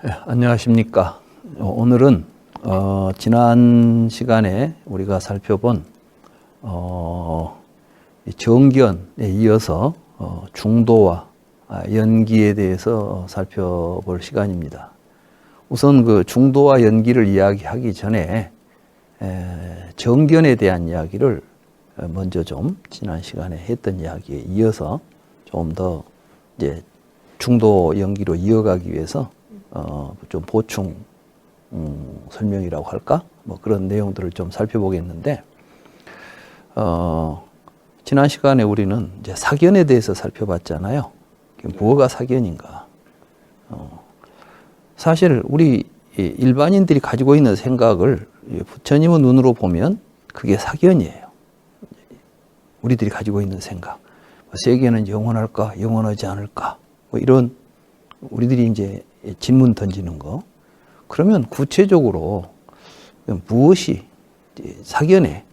안녕하십니까. 오늘은 지난 시간에 우리가 살펴본 정견에 이어서 중도와 연기에 대해서 살펴볼 시간입니다. 우선 그 중도와 연기를 이야기하기 전에 정견에 대한 이야기를 먼저 좀 지난 시간에 했던 이야기에 이어서 좀 더 이제 중도 연기로 이어가기 위해서 좀 보충 설명이라고 할까? 뭐 그런 내용들을 좀 살펴보겠는데, 지난 시간에 우리는 이제 사견에 대해서 살펴봤잖아요. 뭐가 사견인가? 사실 우리 일반인들이 가지고 있는 생각을 부처님의 눈으로 보면 그게 사견이에요. 우리들이 가지고 있는 생각. 세계는 영원할까? 영원하지 않을까? 뭐 이런 우리들이 이제 질문 던지는 거. 그러면 구체적으로 무엇이 사견의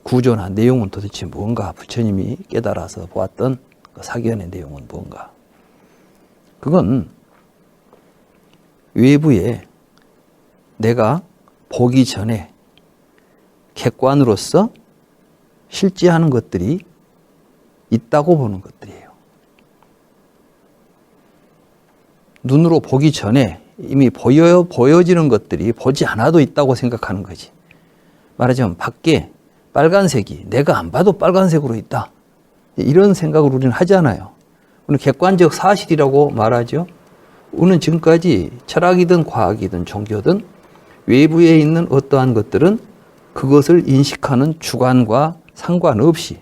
구조나 내용은 도대체 뭔가, 부처님이 깨달아서 보았던 그 사견의 내용은 뭔가. 그건 외부에 내가 보기 전에 객관으로서 실제하는 것들이 있다고 보는 것들이에요. 눈으로 보기 전에 이미 보여지는 것들이 보지 않아도 있다고 생각하는 거지. 말하자면 밖에 빨간색이 내가 안 봐도 빨간색으로 있다. 이런 생각을 우리는 하잖아요. 우리는 객관적 사실이라고 말하죠. 우리는 지금까지 철학이든 과학이든 종교든 외부에 있는 어떠한 것들은 그것을 인식하는 주관과 상관없이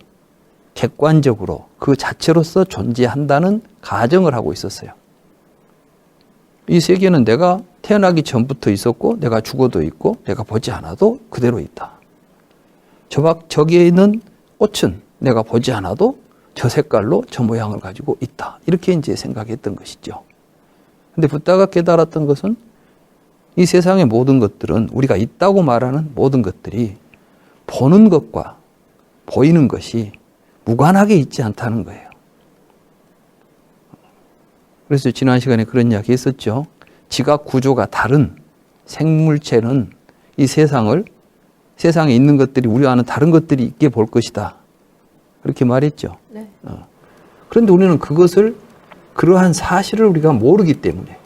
객관적으로 그 자체로서 존재한다는 가정을 하고 있었어요. 이 세계는 내가 태어나기 전부터 있었고 내가 죽어도 있고 내가 보지 않아도 그대로 있다. 저기에 있는 꽃은 내가 보지 않아도 저 색깔로 저 모양을 가지고 있다. 이렇게 이제 생각했던 것이죠. 근데 붓다가 깨달았던 것은 이 세상의 모든 것들은, 우리가 있다고 말하는 모든 것들이 보는 것과 보이는 것이 무관하게 있지 않다는 거예요. 그래서 지난 시간에 그런 이야기 했었죠. 지각 구조가 다른 생물체는 이 세상에 있는 것들이 우리와는 다른 것들이 있게 볼 것이다. 그렇게 말했죠. 네. 그런데 우리는 그러한 사실을 우리가 모르기 때문에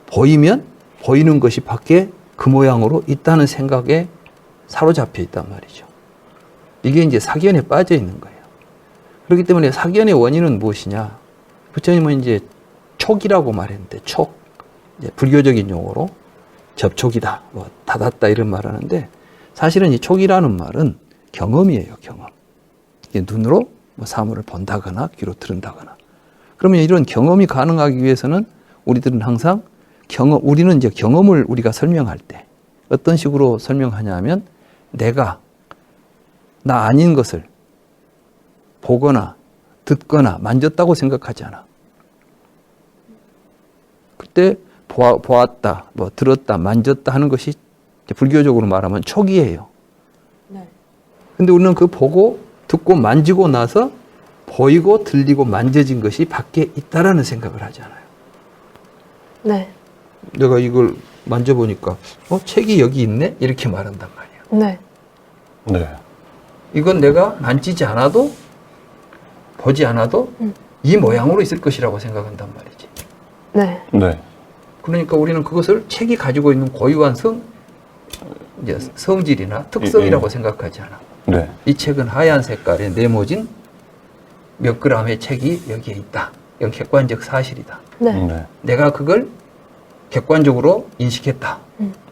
보이면 보이는 것이 밖에 그 모양으로 있다는 생각에 사로잡혀 있단 말이죠. 이게 이제 사견에 빠져 있는 거예요. 그렇기 때문에 사견의 원인은 무엇이냐? 부처님은 이제 촉이라고 말했는데, 촉. 이제 불교적인 용어로 접촉이다, 뭐 닫았다 이런 말 하는데, 사실은 이 촉이라는 말은 경험이에요, 경험. 눈으로 뭐 사물을 본다거나 귀로 들은다거나. 그러면 이런 경험이 가능하기 위해서는 우리들은 항상 우리는 이제 경험을 우리가 설명할 때 어떤 식으로 설명하냐면, 내가 나 아닌 것을 보거나 듣거나 만졌다고 생각하지 않아. 그때 보았다, 뭐 들었다, 만졌다 하는 것이 불교적으로 말하면 촉이에요. 네. 근데 우리는 그 보고 듣고 만지고 나서 보이고 들리고 만져진 것이 밖에 있다라는 생각을 하잖아요. 네. 내가 이걸 만져보니까 책이 여기 있네? 이렇게 말한단 말이에요. 네. 네. 이건 내가 만지지 않아도 보지 않아도 이 모양으로 있을 것이라고 생각한단 말이지. 네. 네. 그러니까 우리는 그것을 책이 가지고 있는 고유한 성질이나 특성이라고 생각하지 않아. 네. 이 책은 하얀 색깔에 네모진 몇 그램의 책이 여기에 있다. 이건 객관적 사실이다. 네. 네. 내가 그걸 객관적으로 인식했다.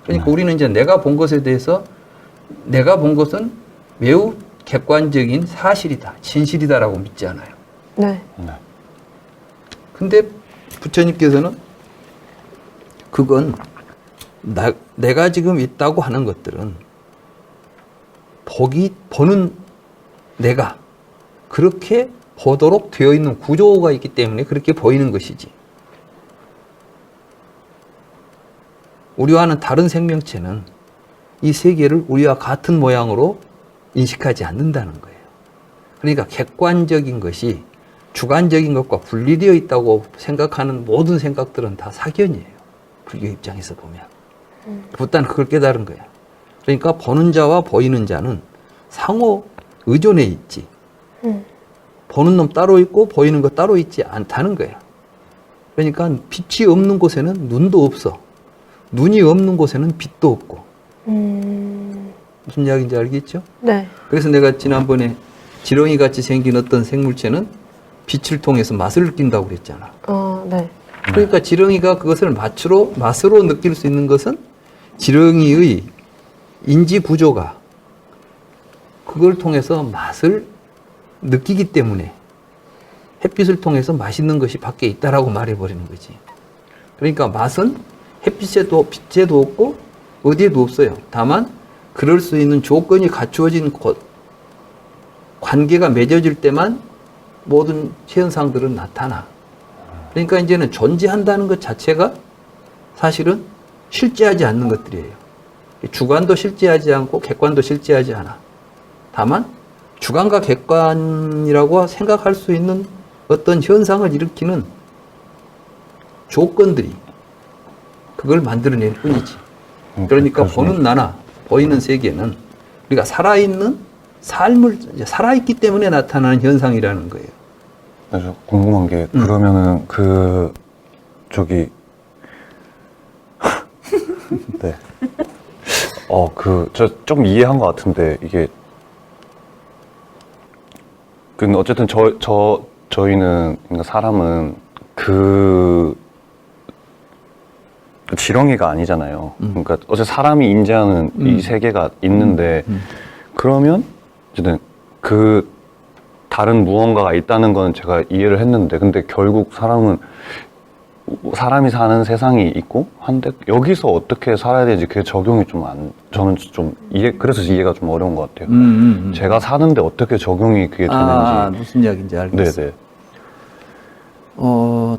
그러니까 우리는 이제 내가 본 것에 대해서, 내가 본 것은 매우 객관적인 사실이다, 진실이다라고 믿지 않아요. 네. 네. 근데 부처님께서는 그건 내가 지금 있다고 하는 것들은 보는 내가 그렇게 보도록 되어 있는 구조가 있기 때문에 그렇게 보이는 것이지, 우리와는 다른 생명체는 이 세계를 우리와 같은 모양으로 인식하지 않는다는 거예요. 그러니까 객관적인 것이 주관적인 것과 분리되어 있다고 생각하는 모든 생각들은 다 사견이에요. 불교 입장에서 보면. 부다는 그걸 깨달은 거야. 그러니까 보는 자와 보이는 자는 상호 의존해 있지. 보는 놈 따로 있고 보이는 거 따로 있지 않다는 거야. 그러니까 빛이 없는 곳에는 눈도 없어. 눈이 없는 곳에는 빛도 없고. 무슨 이야기인지 알겠죠? 네. 그래서 내가 지난번에 지렁이 같이 생긴 어떤 생물체는 빛을 통해서 맛을 느낀다고 그랬잖아. 네. 그러니까 지렁이가 그것을 맛으로 느낄 수 있는 것은 지렁이의 인지 구조가 그걸 통해서 맛을 느끼기 때문에 햇빛을 통해서 맛있는 것이 밖에 있다라고 말해버리는 거지. 그러니까 맛은 햇빛에도 빛에도 없고 어디에도 없어요. 다만 그럴 수 있는 조건이 갖추어진 곳, 관계가 맺어질 때만 모든 현상들은 나타나. 그러니까 이제는 존재한다는 것 자체가 사실은 실제하지 않는 것들이에요. 주관도 실제하지 않고 객관도 실제하지 않아. 다만 주관과 객관이라고 생각할 수 있는 어떤 현상을 일으키는 조건들이 그걸 만들어낼 뿐이지. 그러니까 보는 나나 보이는 세계는 우리가 살아있는 삶을 살아있기 때문에 나타나는 현상이라는 거예요. 그래서 궁금한 게 그러면은 네. 저 좀 이해한 것 같은데 이게 근데 어쨌든 저희는 그러니까 사람은 지렁이가 아니잖아요. 그러니까 어제 사람이 인지하는 이 세계가 있는데 그러면 어쨌든 다른 무언가가 있다는 건 제가 이해를 했는데 근데 결국 사람이 사는 세상이 있고 한데 여기서 어떻게 살아야 되는지 그게 적용이 저는 좀 그래서 이해가 좀 어려운 것 같아요. 제가 사는데 어떻게 적용이 그게 되는지. 무슨 이야기인지 알겠어요. 네네.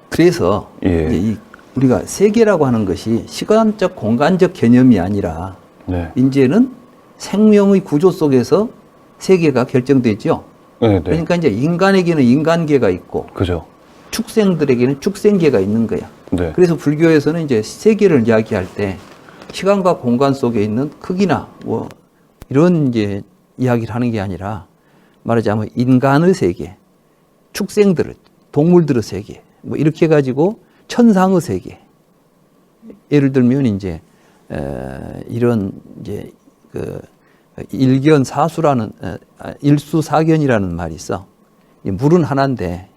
그래서 예. 이제 우리가 세계라고 하는 것이 시간적 공간적 개념이 아니라 네. 이제는 생명의 구조 속에서 세계가 결정되죠. 네네. 그러니까 이제 인간에게는 인간계가 있고 그죠. 축생들에게는 축생계가 있는 거야. 네. 그래서 불교에서는 이제 세계를 이야기할 때 시간과 공간 속에 있는 크기나 뭐 이런 이제 이야기를 하는 게 아니라 말하자면 인간의 세계, 축생들의 동물들의 세계 뭐 이렇게 해가지고 천상의 세계. 예를 들면 이제 이런 이제 일견사수라는 일수사견이라는 말이 있어. 물은 하나인데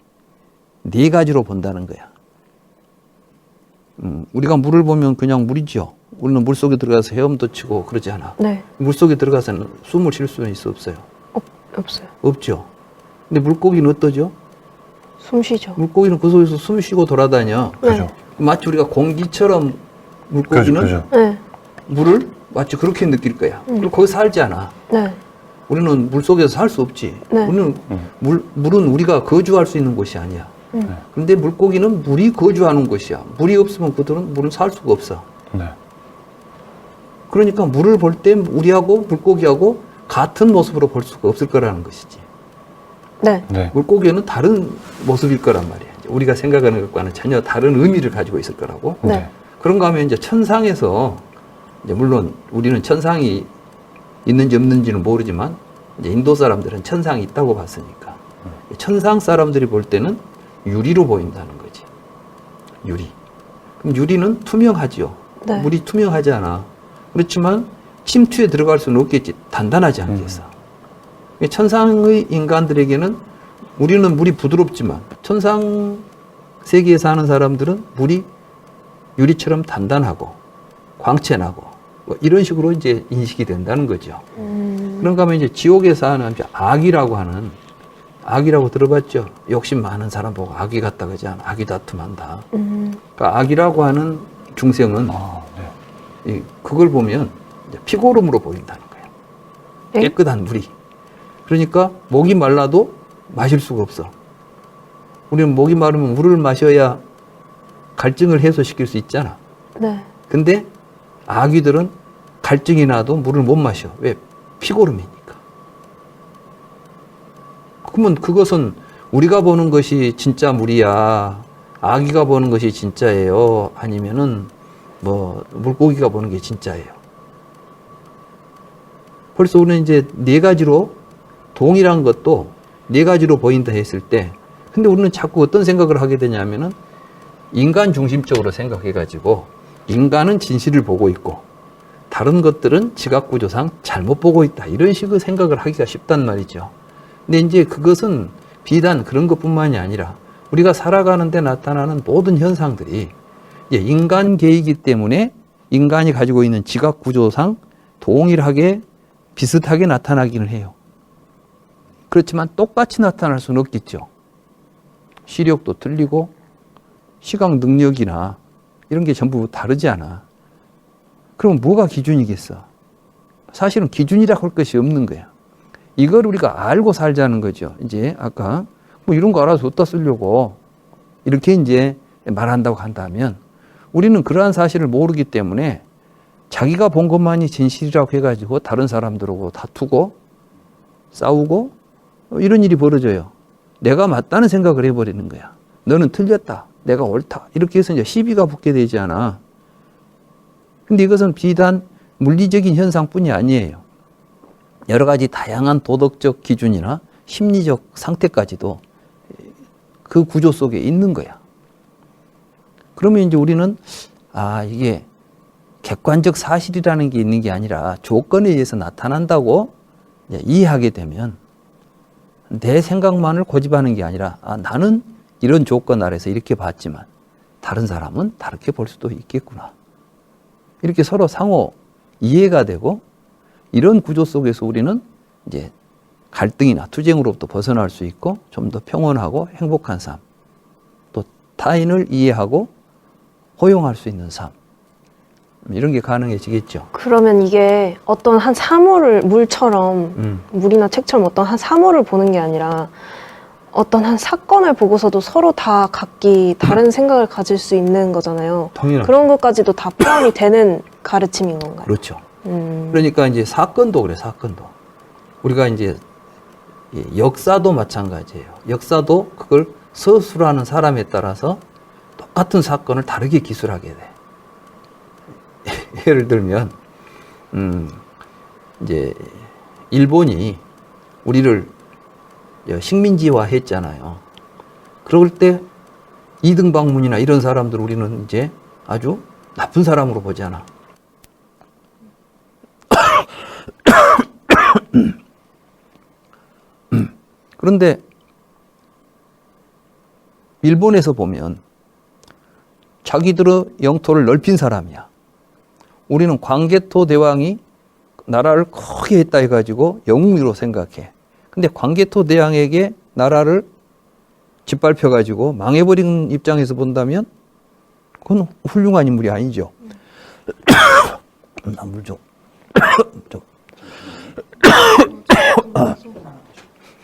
네 가지로 본다는 거야. 우리가 물을 보면 그냥 물이죠. 우리는 물 속에 들어가서 헤엄도 치고 그러지 않아. 네. 물 속에 들어가서는 숨을 쉴 수는 있어 없어요? 없어요. 없죠. 근데 물고기는 어떠죠? 숨 쉬죠. 물고기는 그 속에서 숨 쉬고 돌아다녀. 네. 그죠. 마치 우리가 공기처럼 물고기는 그죠. 네. 물을 마치 그렇게 느낄 거야. 그리고 거기 살지 않아. 네. 우리는 물 속에서 살 수 없지. 네. 우리는 물은 우리가 거주할 수 있는 곳이 아니야. 네. 그런데 물고기는 물이 거주하는 곳이야. 물이 없으면 그들은 물은 살 수가 없어. 네. 그러니까 물을 볼 때 우리하고 물고기하고 같은 모습으로 볼 수가 없을 거라는 것이지. 네. 네. 물고기는 다른 모습일 거란 말이야. 우리가 생각하는 것과는 전혀 다른 의미를 가지고 있을 거라고. 네. 그런가 하면 이제 천상에서 이제 물론 우리는 천상이 있는지 없는지는 모르지만 이제 인도 사람들은 천상이 있다고 봤으니까 천상 사람들이 볼 때는 유리로 보인다는 거지. 유리. 그럼 유리는 투명하지요. 네. 물이 투명하지 않아. 그렇지만 침투에 들어갈 수는 없겠지. 단단하지 않겠어. 천상의 인간들에게는 우리는 물이 부드럽지만 천상 세계에 사는 사람들은 물이 유리처럼 단단하고 광채나고 뭐 이런 식으로 이제 인식이 된다는 거죠. 그런가 하면 이제 지옥에 사는 악이라고 들어봤죠? 욕심 많은 사람 보고 악이 같다 그러지 않아. 악이 다툼한다. 그러니까 악이라고 하는 중생은 네. 그걸 보면 이제 피고름으로 보인다는 거예요. 예? 깨끗한 물이. 그러니까 목이 말라도 마실 수가 없어. 우리는 목이 마르면 물을 마셔야 갈증을 해소시킬 수 있잖아. 네. 근데 아기들은 갈증이 나도 물을 못 마셔. 왜? 피고름이니까. 그러면 그것은 우리가 보는 것이 진짜 물이야? 아기가 보는 것이 진짜예요? 아니면은 뭐 물고기가 보는 게 진짜예요? 벌써 우리는 이제 네 가지로 동일한 것도 네 가지로 보인다 했을 때, 근데 우리는 자꾸 어떤 생각을 하게 되냐면은 인간 중심적으로 생각해가지고 인간은 진실을 보고 있고 다른 것들은 지각구조상 잘못 보고 있다, 이런 식의 생각을 하기가 쉽단 말이죠. 근데 이제 그것은 비단 그런 것뿐만이 아니라 우리가 살아가는데 나타나는 모든 현상들이 인간계이기 때문에 인간이 가지고 있는 지각구조상 동일하게 비슷하게 나타나기는 해요. 그렇지만 똑같이 나타날 수는 없겠죠. 시력도 틀리고 시각 능력이나 이런 게 전부 다르지 않아. 그럼 뭐가 기준이겠어? 사실은 기준이라고 할 것이 없는 거야. 이걸 우리가 알고 살자는 거죠. 이제 아까 뭐 이런 거 알아서 어디다 쓰려고 이렇게 이제 말한다고 한다면, 우리는 그러한 사실을 모르기 때문에 자기가 본 것만이 진실이라고 해가지고 다른 사람들하고 다투고 싸우고 이런 일이 벌어져요. 내가 맞다는 생각을 해버리는 거야. 너는 틀렸다, 내가 옳다, 이렇게 해서 이제 시비가 붙게 되지 않아. 근데 이것은 비단 물리적인 현상뿐이 아니에요. 여러 가지 다양한 도덕적 기준이나 심리적 상태까지도 그 구조 속에 있는 거야. 그러면 이제 우리는 이게 객관적 사실이라는 게 있는 게 아니라 조건에 의해서 나타난다고 이해하게 되면 내 생각만을 고집하는 게 아니라 나는 이런 조건 아래서 이렇게 봤지만 다른 사람은 다르게 볼 수도 있겠구나. 이렇게 서로 상호 이해가 되고, 이런 구조 속에서 우리는 이제 갈등이나 투쟁으로부터 벗어날 수 있고 좀 더 평온하고 행복한 삶, 또 타인을 이해하고 포용할 수 있는 삶, 이런 게 가능해지겠죠. 그러면 이게 어떤 한 사물을 물처럼 물이나 책처럼 어떤 한 사물을 보는 게 아니라 어떤 한 사건을 보고서도 서로 다 각기 다른 생각을 가질 수 있는 거잖아요. 당연하죠. 그런 것까지도 다 포함이 되는 가르침인 건가요? 그렇죠. 그러니까 이제 사건도 그래, 사건도. 우리가 이제 역사도 마찬가지예요. 역사도 그걸 서술하는 사람에 따라서 똑같은 사건을 다르게 기술하게 돼. 예를 들면, 이제 일본이 우리를 식민지화 했잖아요. 그럴 때 이등방문이나 이런 사람들 우리는 이제 아주 나쁜 사람으로 보잖아. 그런데 일본에서 보면 자기들의 영토를 넓힌 사람이야. 우리는 광개토 대왕이 나라를 크게 했다 해가지고 영웅으로 생각해. 근데 광개토 대왕에게 나라를 짓밟혀가지고 망해버린 입장에서 본다면 그건 훌륭한 인물이 아니죠. 나 물 좀.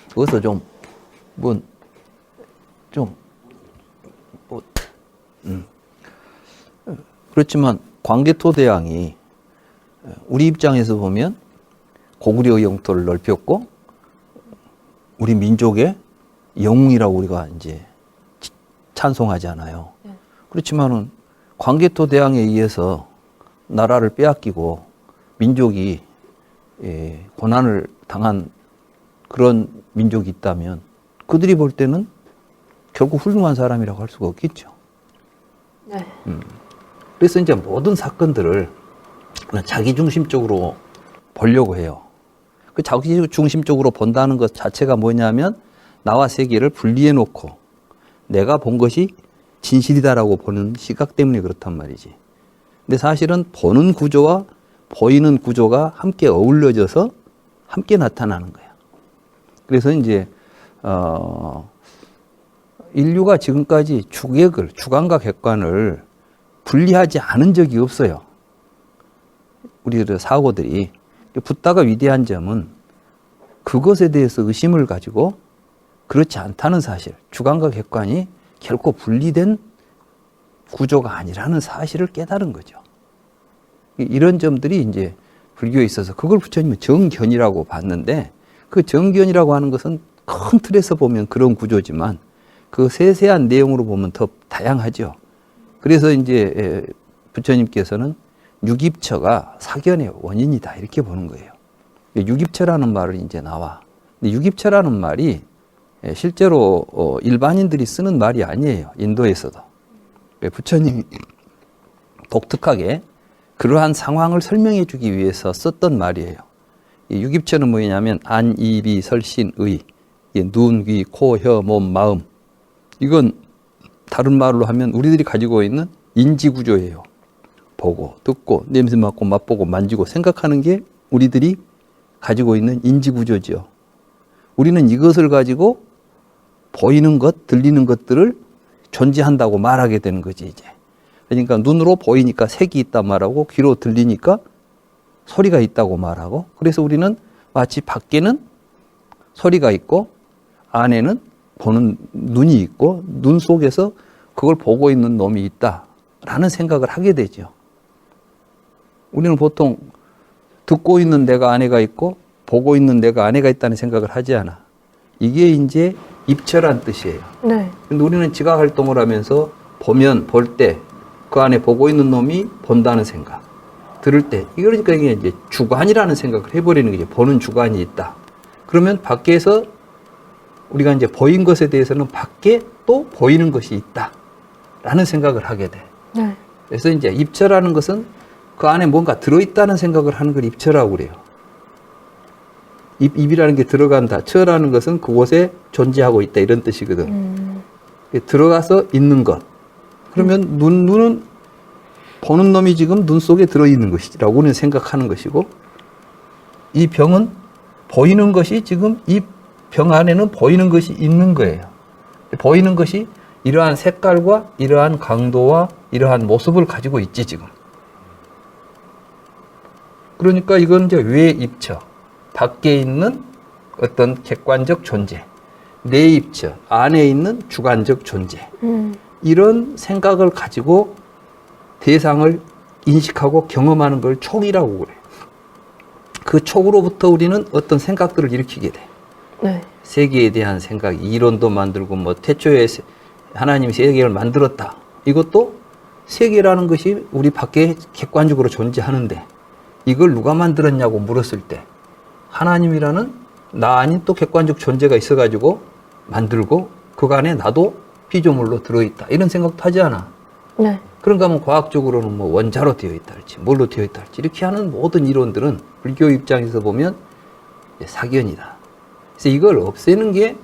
그것도 좀, 그렇지만 광개토 대왕이 우리 입장에서 보면 고구려 영토를 넓혔고 우리 민족의 영웅이라고 우리가 이제 찬송하잖아요. 그렇지만은 광개토 대왕에 의해서 나라를 빼앗기고 민족이 고난을 당한 그런 민족이 있다면 그들이 볼 때는 결국 훌륭한 사람이라고 할 수가 없겠죠. 네. 그래서 이제 모든 사건들을 자기중심적으로 보려고 해요. 그 자기중심적으로 본다는 것 자체가 뭐냐면 나와 세계를 분리해 놓고 내가 본 것이 진실이다라고 보는 시각 때문에 그렇단 말이지. 근데 사실은 보는 구조와 보이는 구조가 함께 어울려져서 함께 나타나는 거야. 그래서 이제 인류가 지금까지 주관과 객관을 분리하지 않은 적이 없어요. 우리들의 사고들이. 붓다가 위대한 점은 그것에 대해서 의심을 가지고 그렇지 않다는 사실, 주관과 객관이 결코 분리된 구조가 아니라는 사실을 깨달은 거죠. 이런 점들이 이제 불교에 있어서 그걸 부처님은 정견이라고 봤는데, 그 정견이라고 하는 것은 큰 틀에서 보면 그런 구조지만 그 세세한 내용으로 보면 더 다양하죠. 그래서 이제 부처님께서는 유깁처가 사견의 원인이다 이렇게 보는 거예요. 유깁처라는 말을 이제 나와. 근데 유깁처라는 말이 실제로 일반인들이 쓰는 말이 아니에요. 인도에서도. 부처님이 독특하게 그러한 상황을 설명해 주기 위해서 썼던 말이에요. 이 유깁처는 뭐냐면 안, 이, 비, 설, 신, 의. 눈, 귀, 코, 혀, 몸, 마음. 이건 다른 말로 하면 우리들이 가지고 있는 인지 구조예요. 보고, 듣고, 냄새 맡고, 맛보고, 만지고, 생각하는 게 우리들이 가지고 있는 인지 구조죠. 우리는 이것을 가지고 보이는 것, 들리는 것들을 존재한다고 말하게 되는 거지, 이제. 그러니까 눈으로 보이니까 색이 있단 말하고, 귀로 들리니까 소리가 있다고 말하고, 그래서 우리는 마치 밖에는 소리가 있고, 안에는 보는 눈이 있고, 눈 속에서 그걸 보고 있는 놈이 있다라는 생각을 하게 되죠. 우리는 보통 듣고 있는 내가 아내가 있고, 보고 있는 내가 아내가 있다는 생각을 하지 않아. 이게 이제 입처란 뜻이에요. 네. 근데 우리는 지각 활동을 하면서 보면 볼 때 그 안에 보고 있는 놈이 본다는 생각, 들을 때 그러니까 이게 이제 주관이라는 생각을 해버리는 거죠. 보는 주관이 있다. 그러면 밖에서 우리가 이제 보인 것에 대해서는 밖에 또 보이는 것이 있다라는 생각을 하게 돼. 네. 그래서 이제 입처라는 것은 그 안에 뭔가 들어있다는 생각을 하는 걸 입처라고 그래요. 입이라는 게 들어간다. 처라는 것은 그곳에 존재하고 있다 이런 뜻이거든. 들어가서 있는 것. 그러면 눈은 보는 놈이 지금 눈 속에 들어있는 것이라고 우리는 생각하는 것이고, 이 병은 보이는 것이 지금 이 병 안에는 보이는 것이 있는 거예요. 보이는 것이 이러한 색깔과 이러한 강도와 이러한 모습을 가지고 있지 지금. 그러니까 이건 이제 외입처, 밖에 있는 어떤 객관적 존재, 내입처, 안에 있는 주관적 존재. 이런 생각을 가지고 대상을 인식하고 경험하는 걸 촉이라고 그래요. 그 촉으로부터 우리는 어떤 생각들을 일으키게 돼. 네. 세계에 대한 생각, 이론도 만들고 뭐 태초에 하나님이 세계를 만들었다. 이것도 세계라는 것이 우리 밖에 객관적으로 존재하는데 이걸 누가 만들었냐고 물었을 때 하나님이라는 나 아닌 또 객관적 존재가 있어가지고 만들고 그 안에 나도 피조물로 들어있다. 이런 생각도 하지 않아. 네. 그런가 하면 과학적으로는 뭐 원자로 되어 있다 할지 뭘로 되어 있다 할지 이렇게 하는 모든 이론들은 불교 입장에서 보면 사견이다. 그래서 이걸 없애는 게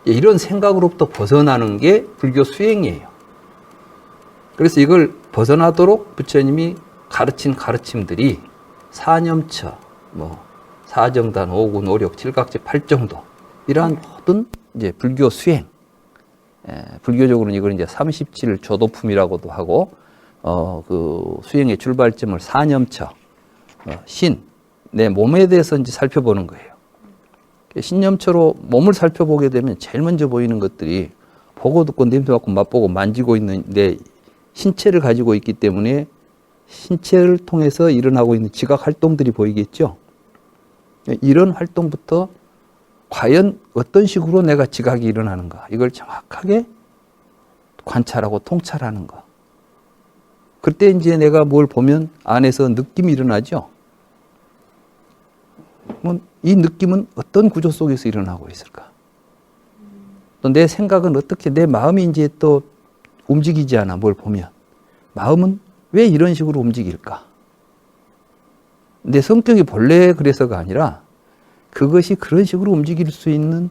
이런 생각으로부터 벗어나는 게 불교 수행이에요. 그래서 이걸 벗어나도록 부처님이 가르친 가르침들이 사념처, 뭐 사정단, 오군, 오력, 칠각제, 팔정도 이러한 모든 이제 불교 수행, 불교적으로는 이걸 이제 37 조도품이라고도 하고, 그 수행의 출발점을 사념처, 신, 내 몸에 대해서 이제 살펴보는 거예요. 신념처로 몸을 살펴보게 되면 제일 먼저 보이는 것들이 보고 듣고 냄새 맡고 맛보고 만지고 있는 내 신체를 가지고 있기 때문에 신체를 통해서 일어나고 있는 지각 활동들이 보이겠죠. 이런 활동부터 과연 어떤 식으로 내가 지각이 일어나는가 이걸 정확하게 관찰하고 통찰하는 거. 그때 이제 내가 뭘 보면 안에서 느낌이 일어나죠. 이 느낌은 어떤 구조 속에서 일어나고 있을까? 또 내 생각은 어떻게, 내 마음이 이제 또 움직이지 않아, 뭘 보면. 마음은 왜 이런 식으로 움직일까? 내 성격이 본래 그래서가 아니라 그것이 그런 식으로 움직일 수 있는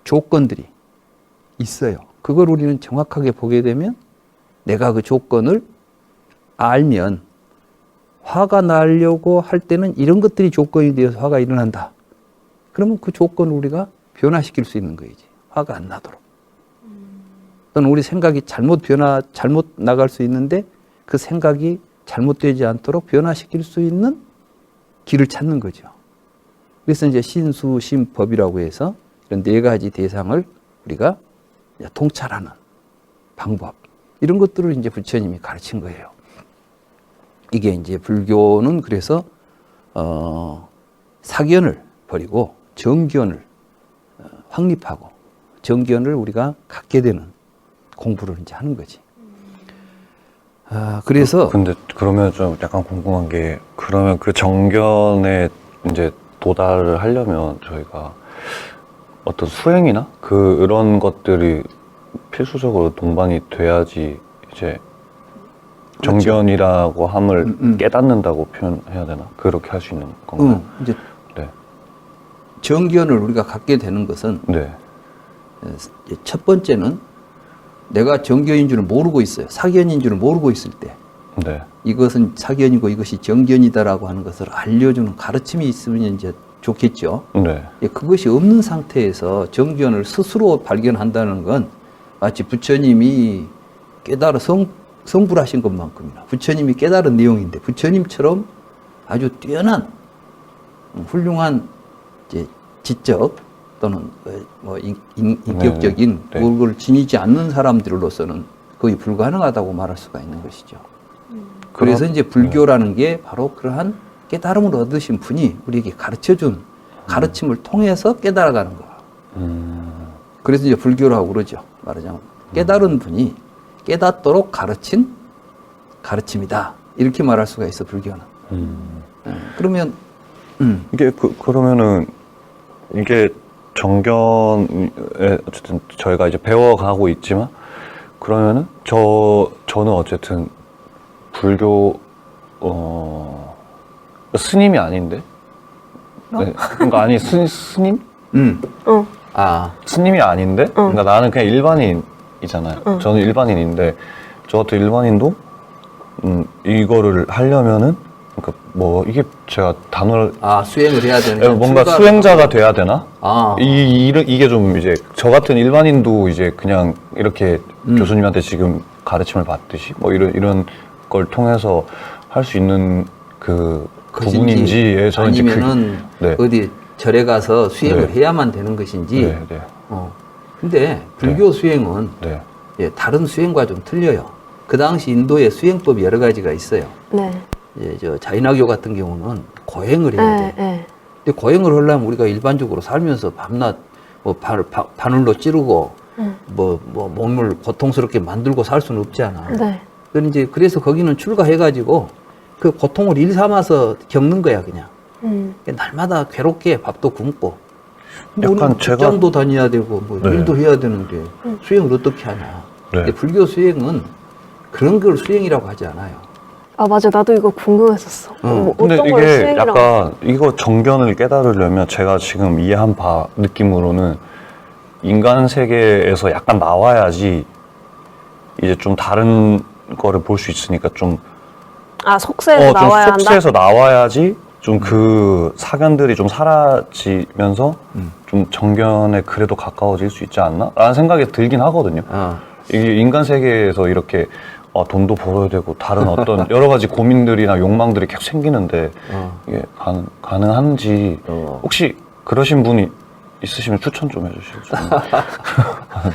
조건들이 있어요. 그걸 우리는 정확하게 보게 되면 내가 그 조건을 알면 화가 나려고 할 때는 이런 것들이 조건이 되어서 화가 일어난다. 그러면 그 조건을 우리가 변화시킬 수 있는 거이지. 화가 안 나도록. 또는 우리 생각이 잘못 나갈 수 있는데 그 생각이 잘못되지 않도록 변화시킬 수 있는 길을 찾는 거죠. 그래서 이제 신수, 신법이라고 해서 이런 네 가지 대상을 우리가 통찰하는 방법. 이런 것들을 이제 부처님이 가르친 거예요. 이게 이제 불교는 그래서 사견을 버리고 정견을 확립하고 정견을 우리가 갖게 되는 공부를 이제 하는 거지. 그래서 근데 그러면 좀 약간 궁금한 게 그러면 그 정견에 이제 도달을 하려면 저희가 어떤 수행이나 그런 것들이 필수적으로 동반이 돼야지 이제 정견이라고 함을 깨닫는다고 표현해야 되나? 그렇게 할 수 있는 건가요? 이제 네. 정견을 우리가 갖게 되는 것은 네. 첫 번째는 내가 정견인 줄을 모르고 있어요. 사견인 줄을 모르고 있을 때 네. 이것은 사견이고 이것이 정견이다라고 하는 것을 알려주는 가르침이 있으면 이제 좋겠죠. 네. 그것이 없는 상태에서 정견을 스스로 발견한다는 건 마치 부처님이 깨달아 성불하신 것만큼이나 부처님이 깨달은 내용인데 부처님처럼 아주 뛰어난 훌륭한 이제 지적 또는 뭐 인격적인 네. 그걸 지니지 않는 사람들로서는 거의 불가능하다고 말할 수가 있는 것이죠. 그래서 이제 불교라는 게 바로 그러한 깨달음을 얻으신 분이 우리에게 가르쳐준 가르침을 통해서 깨달아가는 거야. 그래서 이제 불교라고 그러죠. 말하자면 깨달은 분이 깨닫도록 가르친 가르침이다. 이렇게 말할 수가 있어, 불교는. 그러면 이게 그러면은 이게 정견에 어쨌든 저희가 이제 배워가고 있지만 그러면은 저는 어쨌든 불교 스님이 아닌데 네. 그러니까 아니 스님 스님이 아닌데 그러니까 나는 그냥 일반인이잖아요. 저는 일반인인데 저 같은 일반인도 이거를 하려면은 그러니까 뭐 이게 제가 단어를 수행을 해야 되는 뭔가 출가를 수행자가 돼야 되나? 아. 이게 좀 이제 저 같은 일반인도 이제 그냥 이렇게 교수님한테 지금 가르침을 받듯이 뭐 이런 걸 통해서 할 수 있는 그 부분인지 예, 저는 이제 아니면은 네. 어디 절에 가서 수행을 네. 해야만 되는 것인지. 네, 네. 근데 불교 수행은 네. 예, 다른 수행과 좀 틀려요. 그 당시 인도에 수행법이 여러 가지가 있어요. 네. 저 자인화교 같은 경우는 고행을 해야 돼. 네. 근데 고행을 하려면 우리가 일반적으로 살면서 밤낮 뭐 바늘로 찌르고 뭐 몸을 고통스럽게 만들고 살 수는 없잖아. 네. 그래서 거기는 출가해가지고 그 고통을 일삼아서 겪는 거야 그냥. 날마다 괴롭게 밥도 굶고. 약간 우리는 직장도 다녀야 되고 뭐 네. 일도 해야 되는데 수행을 어떻게 하냐. 네. 근데 불교 수행은 그런 걸 수행이라고 하지 않아요. 맞아. 나도 이거 궁금했었어. 뭐 근데 어떤 걸 이게 수행이라고. 약간 이거 정견을 깨달으려면 제가 지금 이해한 바 느낌으로는 인간 세계에서 약간 나와야지 이제 좀 다른 거를 볼 수 있으니까 좀 속세에서 나와야 좀 한다? 속세에서 나와야지 좀 그 사견들이 좀 사라지면서 좀 정견에 그래도 가까워질 수 있지 않나? 라는 생각이 들긴 하거든요. 이게 인간 세계에서 이렇게 돈도 벌어야 되고 다른 어떤 여러 가지 고민들이나 욕망들이 계속 생기는데 이게 가능한지 혹시 그러신 분이 있으시면 추천 좀 해주시죠.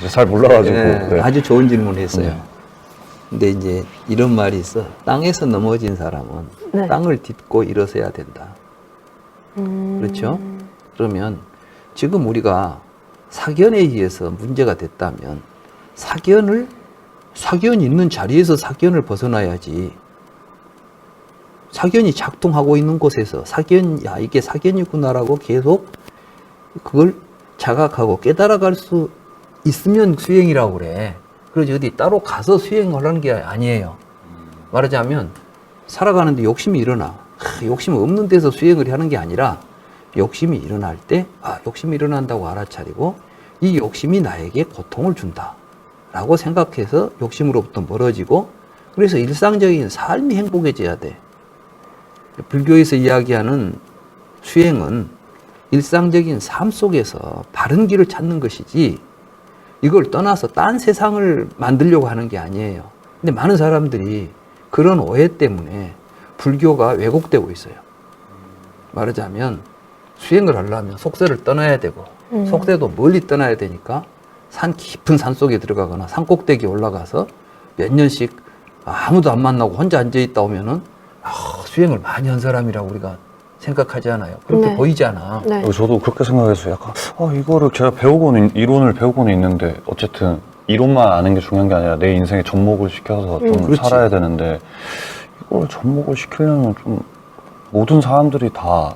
잘 몰라가지고. 네, 네. 아주 좋은 질문을 했어요. 네. 근데 이제 이런 말이 있어. 땅에서 넘어진 사람은 네. 땅을 딛고 일어서야 된다. 그렇죠? 그러면 지금 우리가 사견에 의해서 문제가 됐다면 사견이 있는 자리에서 사견을 벗어나야지. 사견이 작동하고 있는 곳에서 이게 사견이구나라고 계속 그걸 자각하고 깨달아갈 수 있으면 수행이라고 그래. 그러지 어디 따로 가서 수행을 하는 게 아니에요. 말하자면 살아가는데 욕심이 일어나. 욕심 없는 데서 수행을 하는 게 아니라 욕심이 일어날 때 욕심이 일어난다고 알아차리고 이 욕심이 나에게 고통을 준다 라고 생각해서 욕심으로부터 멀어지고 그래서 일상적인 삶이 행복해져야 돼. 불교에서 이야기하는 수행은 일상적인 삶 속에서 바른 길을 찾는 것이지 이걸 떠나서 딴 세상을 만들려고 하는 게 아니에요. 근데 많은 사람들이 그런 오해 때문에 불교가 왜곡되고 있어요. 말하자면 수행을 하려면 속세를 떠나야 되고 속세도 멀리 떠나야 되니까 깊은 산 속에 들어가거나 산 꼭대기에 올라가서 몇 년씩 아무도 안 만나고 혼자 앉아있다 오면은 수행을 많이 한 사람이라고 우리가 생각하지 않아요? 그렇게 네. 보이잖아. 네. 저도 그렇게 생각했어요. 약간 이거를 제가 이론을 배우고는 있는데 어쨌든 이론만 아는 게 중요한 게 아니라 내 인생에 접목을 시켜서 좀 그렇지. 살아야 되는데 이걸 접목을 시키려면 좀 모든 사람들이 다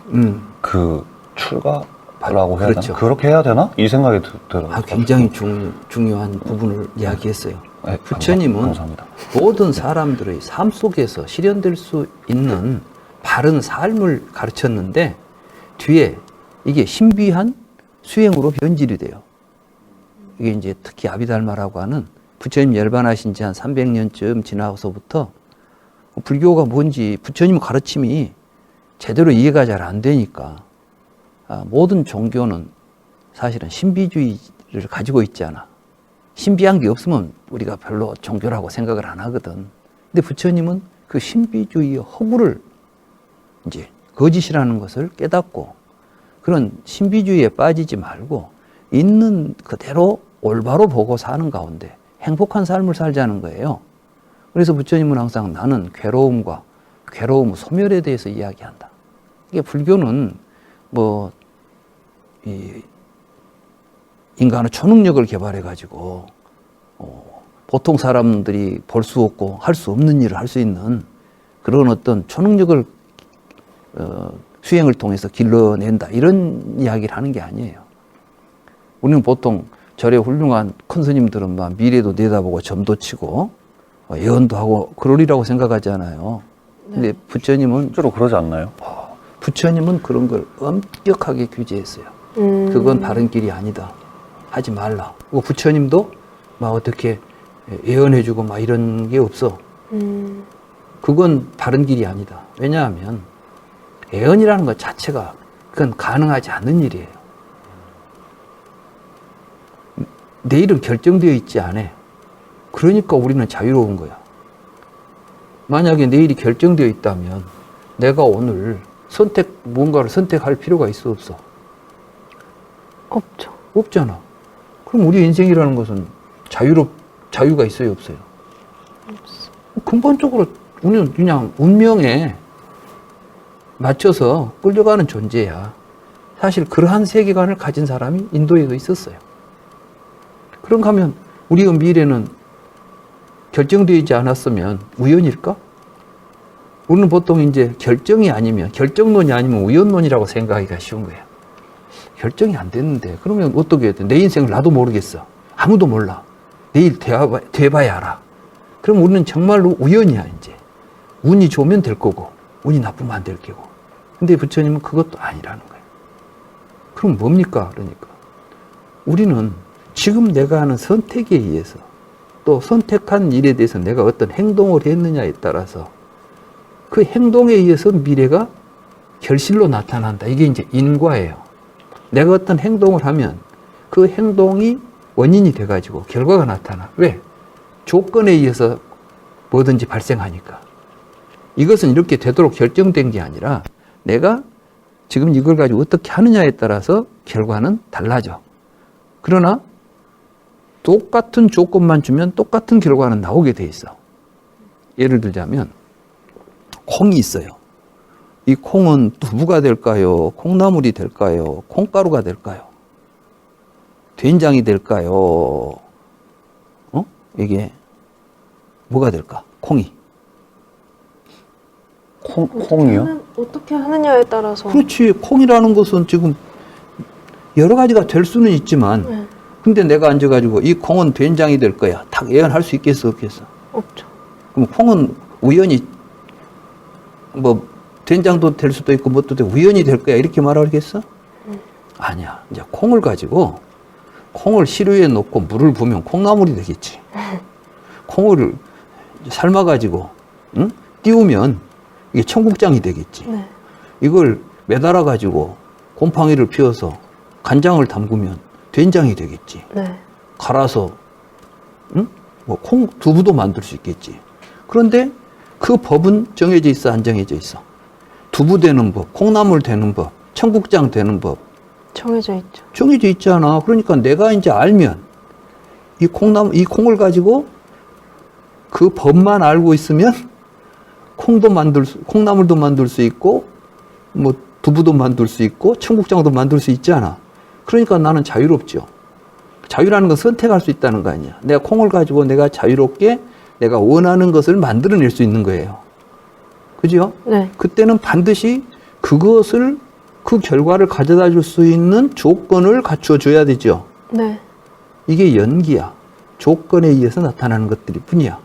그 출가라고 해야 그렇죠. 되나? 그렇게 해야 되나? 이 생각이 들어요. 굉장히 중요한 부분을 이야기했어요. 네, 부처님은 감사합니다. 모든 사람들의 삶 속에서 실현될 수 있는 바른 삶을 가르쳤는데 뒤에 이게 신비한 수행으로 변질이 돼요. 이게 이제 특히 아비달마라고 하는 부처님 열반하신 지 한 300년쯤 지나서부터 불교가 뭔지 부처님 가르침이 제대로 이해가 잘 안 되니까 모든 종교는 사실은 신비주의를 가지고 있잖아. 신비한 게 없으면 우리가 별로 종교라고 생각을 안 하거든. 근데 부처님은 그 신비주의의 허구를 이제 거짓이라는 것을 깨닫고 그런 신비주의에 빠지지 말고 있는 그대로 올바로 보고 사는 가운데 행복한 삶을 살자는 거예요. 그래서 부처님은 항상 나는 괴로움 소멸에 대해서 이야기한다. 이게 불교는 인간의 초능력을 개발해가지고 보통 사람들이 볼 수 없고 할 수 없는 일을 할 수 있는 그런 어떤 초능력을 수행을 통해서 길러낸다 이런 이야기를 하는 게 아니에요. 우리는 보통 절에 훌륭한 큰 스님들은 막 미래도 내다보고 점도 치고 예언도 하고 그러리라고 생각하잖아요. 근데 부처님은 실제로 그러지 않나요? 부처님은 그런 걸 엄격하게 규제했어요. 그건 바른 길이 아니다. 하지 말라. 부처님도 막 어떻게 예언해주고 막 이런 게 없어. 그건 바른 길이 아니다. 왜냐하면 예언이라는 것 자체가 그건 가능하지 않는 일이에요. 내일은 결정되어 있지 않아. 그러니까 우리는 자유로운 거야. 만약에 내일이 결정되어 있다면 내가 오늘 뭔가를 선택할 필요가 있어 없어? 없죠. 없잖아. 그럼 우리 인생이라는 것은 자유가 있어요 없어요? 없어. 근본적으로 우리는 그냥 운명에 맞춰서 끌려가는 존재야. 사실 그러한 세계관을 가진 사람이 인도에도 있었어요. 그런가 하면 우리의 미래는 결정되지 않았으면 우연일까? 우리는 보통 이제 결정론이 아니면 우연론이라고 생각하기가 쉬운 거예요. 결정이 안 됐는데 그러면 어떻게 해야 돼? 내 인생을 나도 모르겠어. 아무도 몰라. 내일 돼봐야 알아. 그럼 우리는 정말로 우연이야 이제. 운이 좋으면 될 거고 운이 나쁘면 안 될 거고. 근데 부처님은 그것도 아니라는 거예요. 그럼 뭡니까? 그러니까 우리는 지금 내가 하는 선택에 의해서 또 선택한 일에 대해서 내가 어떤 행동을 했느냐에 따라서 그 행동에 의해서 미래가 결실로 나타난다. 이게 이제 인과예요. 내가 어떤 행동을 하면 그 행동이 원인이 돼가지고 결과가 나타나. 왜? 조건에 의해서 뭐든지 발생하니까. 이것은 이렇게 되도록 결정된 게 아니라 내가 지금 이걸 가지고 어떻게 하느냐에 따라서 결과는 달라져. 그러나 똑같은 조건만 주면 똑같은 결과는 나오게 돼 있어. 예를 들자면 콩이 있어요. 이 콩은 두부가 될까요? 콩나물이 될까요? 콩가루가 될까요? 된장이 될까요? 이게 뭐가 될까? 콩이. 콩이요? 어떻게 하느냐에 따라서. 그렇지. 콩이라는 것은 지금 여러 가지가 될 수는 있지만 네. 근데 내가 앉아가지고 이 콩은 된장이 될 거야. 딱 예언할 수 있겠어 없겠어? 없죠. 그럼 콩은 우연히 된장도 될 수도 있고 뭣도 되고 우연히 될 거야 이렇게 말하겠어? 아니야. 이제 콩을 가지고 콩을 시루에 넣고 물을 부으면 콩나물이 되겠지. 콩을 삶아가지고 띄우면 이게 청국장이 되겠지. 네. 이걸 매달아 가지고 곰팡이를 피워서 간장을 담그면 된장이 되겠지. 네. 갈아서 두부도 만들 수 있겠지. 그런데 그 법은 정해져 있어, 안 정해져 있어? 두부 되는 법, 콩나물 되는 법, 청국장 되는 법 정해져 있죠. 정해져 있잖아. 그러니까 내가 이제 알면 이 콩을 가지고 그 법만 알고 있으면 콩나물도 만들 수 있고 두부도 만들 수 있고 청국장도 만들 수 있잖아. 그러니까 나는 자유롭죠. 자유라는 건 선택할 수 있다는 거 아니야. 내가 콩을 가지고 내가 자유롭게 내가 원하는 것을 만들어낼 수 있는 거예요. 그죠? 네. 그때는 반드시 그것을 그 결과를 가져다 줄 수 있는 조건을 갖추어 줘야 되죠. 네. 이게 연기야. 조건에 의해서 나타나는 것들이 뿐이야.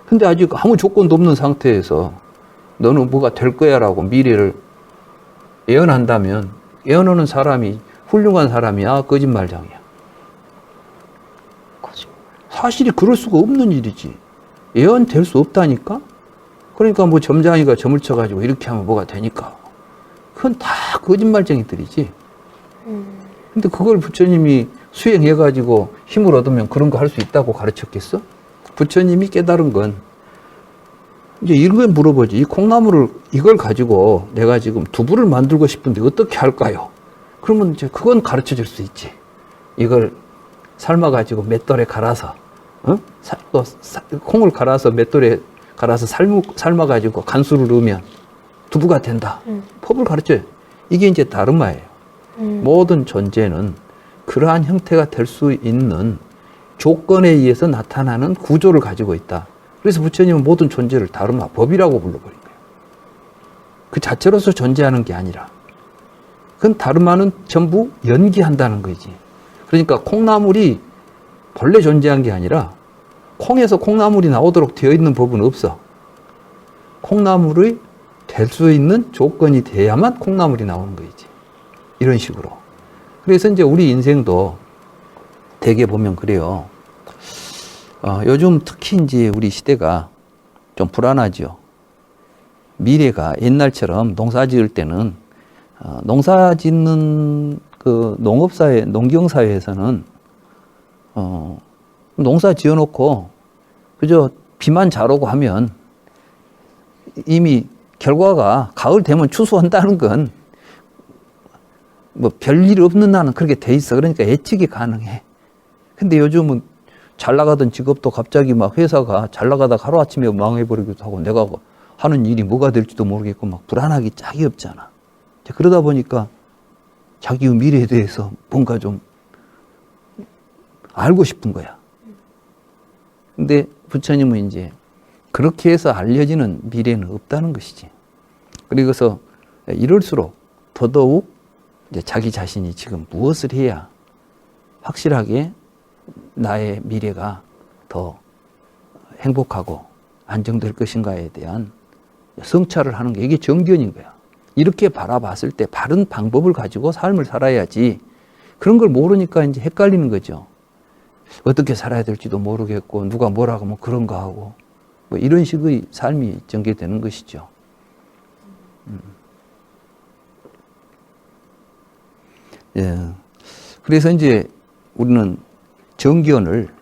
근데 아직 아무 조건도 없는 상태에서 너는 뭐가 될 거야 라고 미래를 예언한다면 예언하는 사람이 훌륭한 사람이야, 거짓말장이야. 거짓말. 사실이 그럴 수가 없는 일이지. 예언될 수 없다니까? 그러니까 뭐 점장이가 점을 쳐가지고 이렇게 하면 뭐가 되니까. 그건 다 거짓말쟁이들이지. 근데 그걸 부처님이 수행해가지고 힘을 얻으면 그런 거 할 수 있다고 가르쳤겠어? 부처님이 깨달은 건 이제 이런 걸 물어보지. 이 콩나물을 이걸 가지고 내가 지금 두부를 만들고 싶은데 어떻게 할까요? 그러면 이제 그건 가르쳐 줄 수 있지. 이걸 삶아가지고 맷돌에 갈아서, 콩을 갈아서 맷돌에 갈아서 삶아가지고 간수를 넣으면 두부가 된다. 법을 가르쳐요. 이게 이제 다르마예요. 모든 존재는 그러한 형태가 될 수 있는 조건에 의해서 나타나는 구조를 가지고 있다. 그래서 부처님은 모든 존재를 다르마, 법이라고 불러버린 거예요. 그 자체로서 존재하는 게 아니라. 그건 다르마는 전부 연기한다는 거지. 그러니까 콩나물이 본래 존재한 게 아니라 콩에서 콩나물이 나오도록 되어 있는 법은 없어. 콩나물이 될 수 있는 조건이 돼야만 콩나물이 나오는 거지. 이런 식으로. 그래서 이제 우리 인생도 대개 보면 그래요. 요즘 특히 이제 우리 시대가 좀 불안하죠. 미래가 옛날처럼 농사 지을 때는 농사 짓는 그 농업사회, 농경사회에서는 농사 지어놓고 그저 비만 잘 오고 하면 이미 결과가 가을 되면 추수한다는 건 뭐 별일 없는 나는 그렇게 돼 있어. 그러니까 예측이 가능해. 근데 요즘은 잘 나가던 직업도 갑자기 막 회사가 잘 나가다가 하루아침에 망해버리기도 하고 내가 하는 일이 뭐가 될지도 모르겠고 막 불안하기 짝이 없잖아. 그러다 보니까 자기의 미래에 대해서 뭔가 좀 알고 싶은 거야. 근데 부처님은 이제 그렇게 해서 알려지는 미래는 없다는 것이지. 그리고서 이럴수록 더더욱 이제 자기 자신이 지금 무엇을 해야 확실하게 나의 미래가 더 행복하고 안정될 것인가에 대한 성찰을 하는 게 이게 정견인 거야. 이렇게 바라봤을 때 바른 방법을 가지고 삶을 살아야지. 그런 걸 모르니까 이제 헷갈리는 거죠. 어떻게 살아야 될지도 모르겠고 누가 뭐라고 하면 그런가 하고 뭐 이런 식의 삶이 전개되는 것이죠. 예. 그래서 이제 우리는 정견을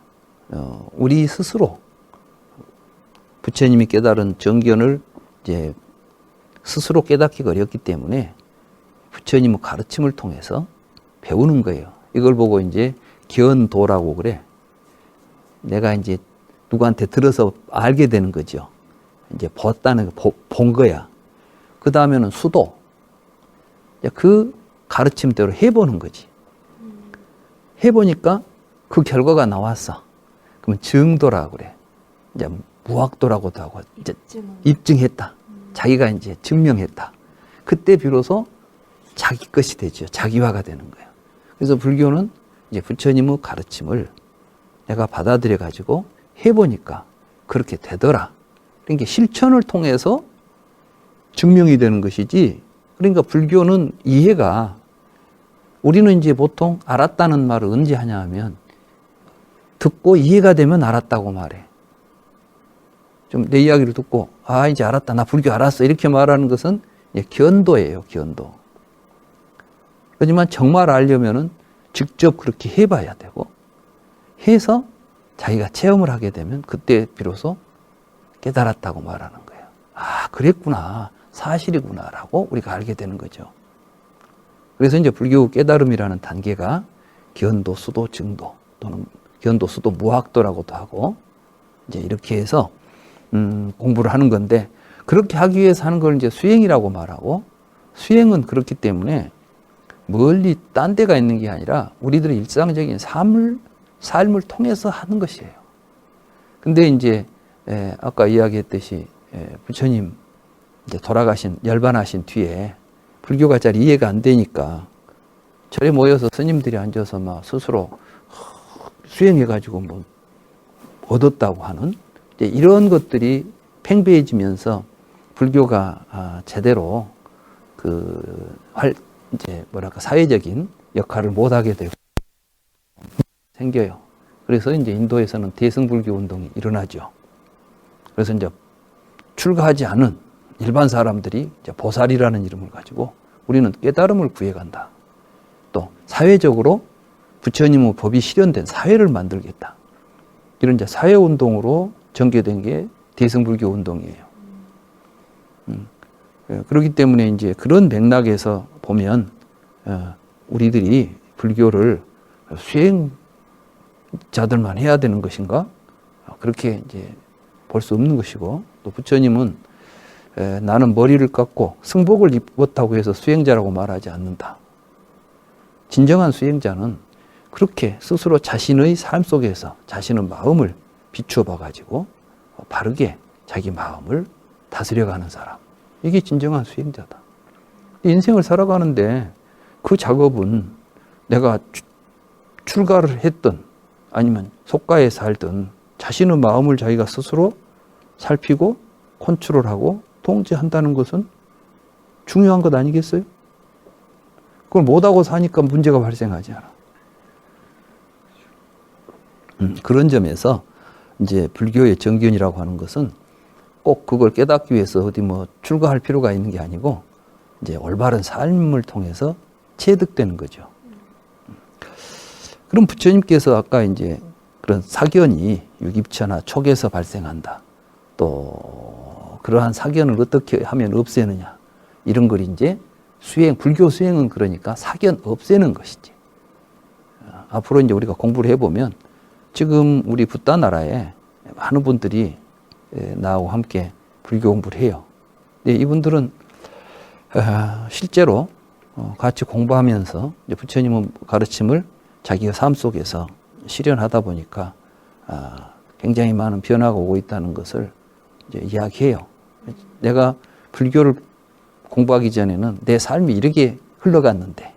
우리 스스로 부처님이 깨달은 정견을 이제 스스로 깨닫기가 어렵기 때문에 부처님의 가르침을 통해서 배우는 거예요. 이걸 보고 이제 견도라고 그래. 내가 이제 누구한테 들어서 알게 되는 거죠. 이제 봤다는 거, 본 거야. 그 다음에는 수도. 그 가르침대로 해보는 거지. 해보니까 그 결과가 나왔어. 그러면 정도라고 그래. 이제 무학도라고도 하고 이제 입증했다. 자기가 이제 증명했다. 그때 비로소 자기 것이 되죠. 자기화가 되는 거예요. 그래서 불교는 이제 부처님의 가르침을 내가 받아들여 가지고 해보니까 그렇게 되더라. 그러니까 실천을 통해서 증명이 되는 것이지. 그러니까 불교는 이해가 우리는 이제 보통 알았다는 말을 언제 하냐 하면 듣고 이해가 되면 알았다고 말해. 좀 내 이야기를 듣고 아 이제 알았다. 나 불교 알았어. 이렇게 말하는 것은 견도예요. 견도. 하지만 정말 알려면은 직접 그렇게 해봐야 되고 해서 자기가 체험을 하게 되면 그때 비로소 깨달았다고 말하는 거예요. 아 그랬구나. 사실이구나라고 우리가 알게 되는 거죠. 그래서 이제 불교 깨달음이라는 단계가 견도, 수도, 증도 또는 견도, 수도, 무학도라고도 하고 이제 이렇게 해서 공부를 하는 건데 그렇게 하기 위해서 하는 걸 이제 수행이라고 말하고 수행은 그렇기 때문에 멀리 딴 데가 있는 게 아니라 우리들의 일상적인 삶을 통해서 하는 것이에요. 근데 이제 아까 이야기했듯이 부처님 이제 돌아가신 열반하신 뒤에 불교가 잘 이해가 안 되니까 절에 모여서 스님들이 앉아서 막 스스로 수행해가지고 뭐 얻었다고 하는 이제 이런 것들이 팽배해지면서 불교가 제대로 이제 뭐랄까 사회적인 역할을 못하게 되고 생겨요. 그래서 이제 인도에서는 대승불교 운동이 일어나죠. 그래서 이제 출가하지 않은 일반 사람들이 이제 보살이라는 이름을 가지고 우리는 깨달음을 구해간다. 또 사회적으로 부처님의 법이 실현된 사회를 만들겠다. 이런 이제 사회 운동으로 전개된 게 대승불교 운동이에요. 그렇기 때문에 이제 그런 맥락에서 보면 우리들이 불교를 수행자들만 해야 되는 것인가? 그렇게 이제 볼 수 없는 것이고, 또 부처님은 나는 머리를 깎고 승복을 입었다고 해서 수행자라고 말하지 않는다. 진정한 수행자는 그렇게 스스로 자신의 삶 속에서 자신의 마음을 비추어 봐가지고 바르게 자기 마음을 다스려가는 사람. 이게 진정한 수행자다. 인생을 살아가는데 그 작업은 내가 출가를 했든 아니면 속가에 살든 자신의 마음을 자기가 스스로 살피고 컨트롤하고 통제한다는 것은 중요한 것 아니겠어요? 그걸 못하고 사니까 문제가 발생하지 않아. 그런 점에서 이제 불교의 정견이라고 하는 것은 꼭 그걸 깨닫기 위해서 어디 뭐 출가할 필요가 있는 게 아니고 이제 올바른 삶을 통해서 체득되는 거죠. 그럼 부처님께서 아까 이제 그런 사견이 유깁처나 촉에서 발생한다. 또 그러한 사견을 어떻게 하면 없애느냐. 이런 걸 이제 불교 수행은 그러니까 사견 없애는 것이지. 앞으로 이제 우리가 공부를 해보면 지금 우리 붓다 나라에 많은 분들이 나하고 함께 불교 공부를 해요. 근데 이분들은 실제로 같이 공부하면서 이제 부처님의 가르침을 자기의 삶 속에서 실현하다 보니까 굉장히 많은 변화가 오고 있다는 것을 이제 이야기해요. 내가 불교를 공부하기 전에는 내 삶이 이렇게 흘러갔는데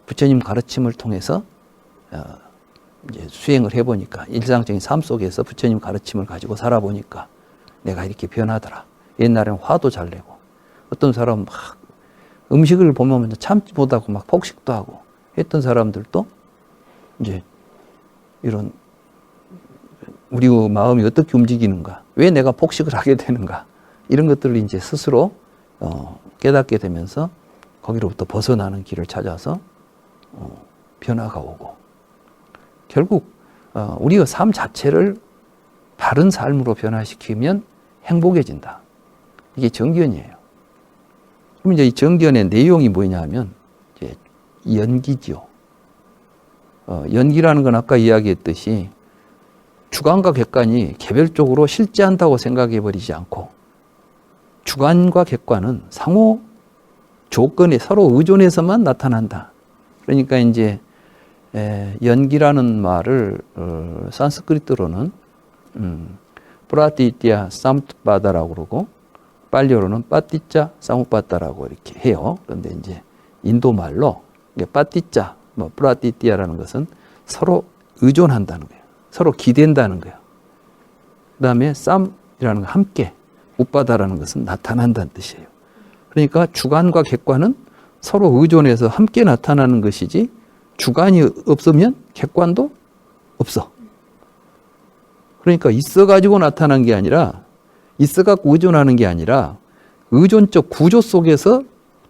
부처님 가르침을 통해서 이제 수행을 해보니까 일상적인 삶 속에서 부처님 가르침을 가지고 살아보니까 내가 이렇게 변하더라. 옛날에는 화도 잘 내고 어떤 사람은 막 음식을 보면 참지 못하고 막 폭식도 하고 했던 사람들도 이제 이런 우리의 마음이 어떻게 움직이는가, 왜 내가 폭식을 하게 되는가, 이런 것들을 이제 스스로 깨닫게 되면서 거기로부터 벗어나는 길을 찾아서 변화가 오고, 결국 우리의 삶 자체를 바른 삶으로 변화시키면 행복해진다. 이게 정견이에요. 그럼 이제 이 정견의 내용이 뭐냐 하면 이제 연기지요. 연기라는 건 아까 이야기했듯이 주관과 객관이 개별적으로 실제한다고 생각해 버리지 않고 주관과 객관은 상호 조건에 서로 의존해서만 나타난다. 그러니까 이제 연기라는 말을 산스크리트로는 프라티티아 사무빠다라고 그러고 팔리어로는 빠티짜 사무빠다라고 이렇게 해요. 그런데 이제 인도 말로 빠티짜, 프라티티아라는 것은 서로 의존한다는 거예요. 서로 기댄다는 거예요. 그 다음에 쌈이라는 건 함께, 우빠다라는 것은 나타난다는 뜻이에요. 그러니까 주관과 객관은 서로 의존해서 함께 나타나는 것이지 주관이 없으면 객관도 없어. 그러니까 있어가지고 나타난 게 아니라 있어갖고 의존하는 게 아니라 의존적 구조 속에서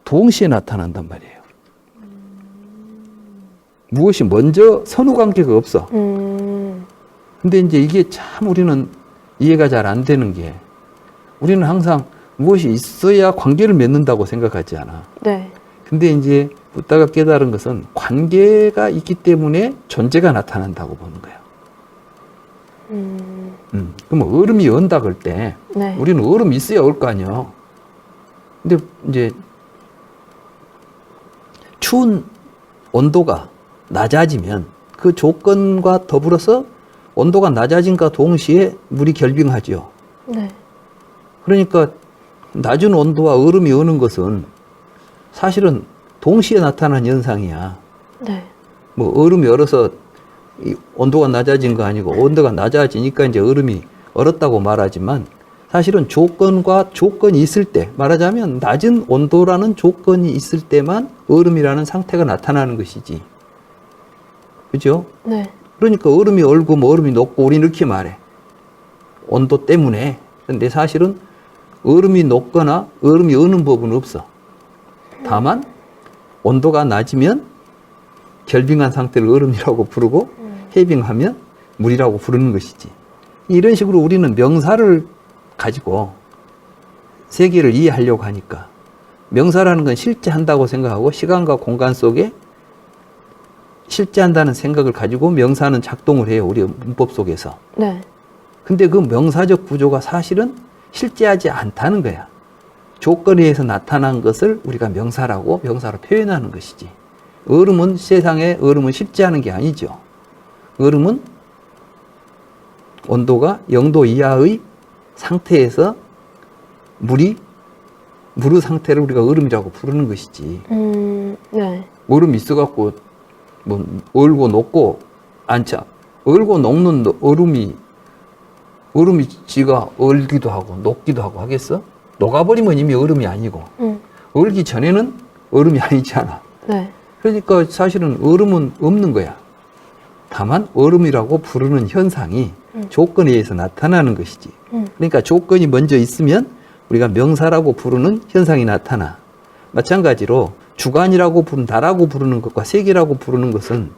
동시에 나타난단 말이에요. 무엇이 먼저 선후관계가 없어. 근데 이제 이게 참 우리는 이해가 잘 안 되는 게, 우리는 항상 무엇이 있어야 관계를 맺는다고 생각하지 않아. 네. 근데 이제 붓다가 깨달은 것은 관계가 있기 때문에 존재가 나타난다고 보는 거예요. 그럼 얼음이 연다 그럴 때 네. 우리는 얼음이 있어야 올 거 아니에요. 근데 이제 추운 온도가 낮아지면 그 조건과 더불어서 온도가 낮아진과 동시에 물이 결빙하죠. 네. 그러니까 낮은 온도와 얼음이 어는 것은 사실은 동시에 나타난 현상이야. 네. 뭐 얼음이 얼어서 이 온도가 낮아진 거 아니고 온도가 낮아지니까 이제 얼음이 얼었다고 말하지만 사실은 조건과 조건이 있을 때, 말하자면 낮은 온도라는 조건이 있을 때만 얼음이라는 상태가 나타나는 것이지. 그죠? 네. 그러니까 얼음이 얼고 뭐 얼음이 녹고 우리는 이렇게 말해. 온도 때문에. 근데 사실은 얼음이 녹거나 얼음이 어는 법은 없어. 다만 온도가 낮으면 결빙한 상태를 얼음이라고 부르고 해빙하면 물이라고 부르는 것이지. 이런 식으로 우리는 명사를 가지고 세계를 이해하려고 하니까 명사라는 건 실제 한다고 생각하고 시간과 공간 속에 실제 한다는 생각을 가지고 명사는 작동을 해요. 우리 문법 속에서. 네. 근데 그 명사적 구조가 사실은 실제하지 않다는 거야. 조건에 의해서 나타난 것을 우리가 명사라고 명사로 표현하는 것이지. 얼음은 세상에 얼음은 실제하는 게 아니죠. 얼음은 온도가 0도 이하의 상태에서 물의 상태를 우리가 얼음이라고 부르는 것이지. 네. 얼음이 있어갖고 뭐 얼고 녹고 않자. 얼고 녹는 얼음이 지가 얼기도 하고 녹기도 하고 하겠어? 녹아버리면 이미 얼음이 아니고 얼기 전에는 얼음이 아니잖아. 네. 그러니까 사실은 얼음은 없는 거야. 다만 얼음이라고 부르는 현상이 조건에 의해서 나타나는 것이지. 그러니까 조건이 먼저 있으면 우리가 명사라고 부르는 현상이 나타나. 마찬가지로 주관이라고 부르는, 나라고 부르는 것과 세계라고 부르는 것은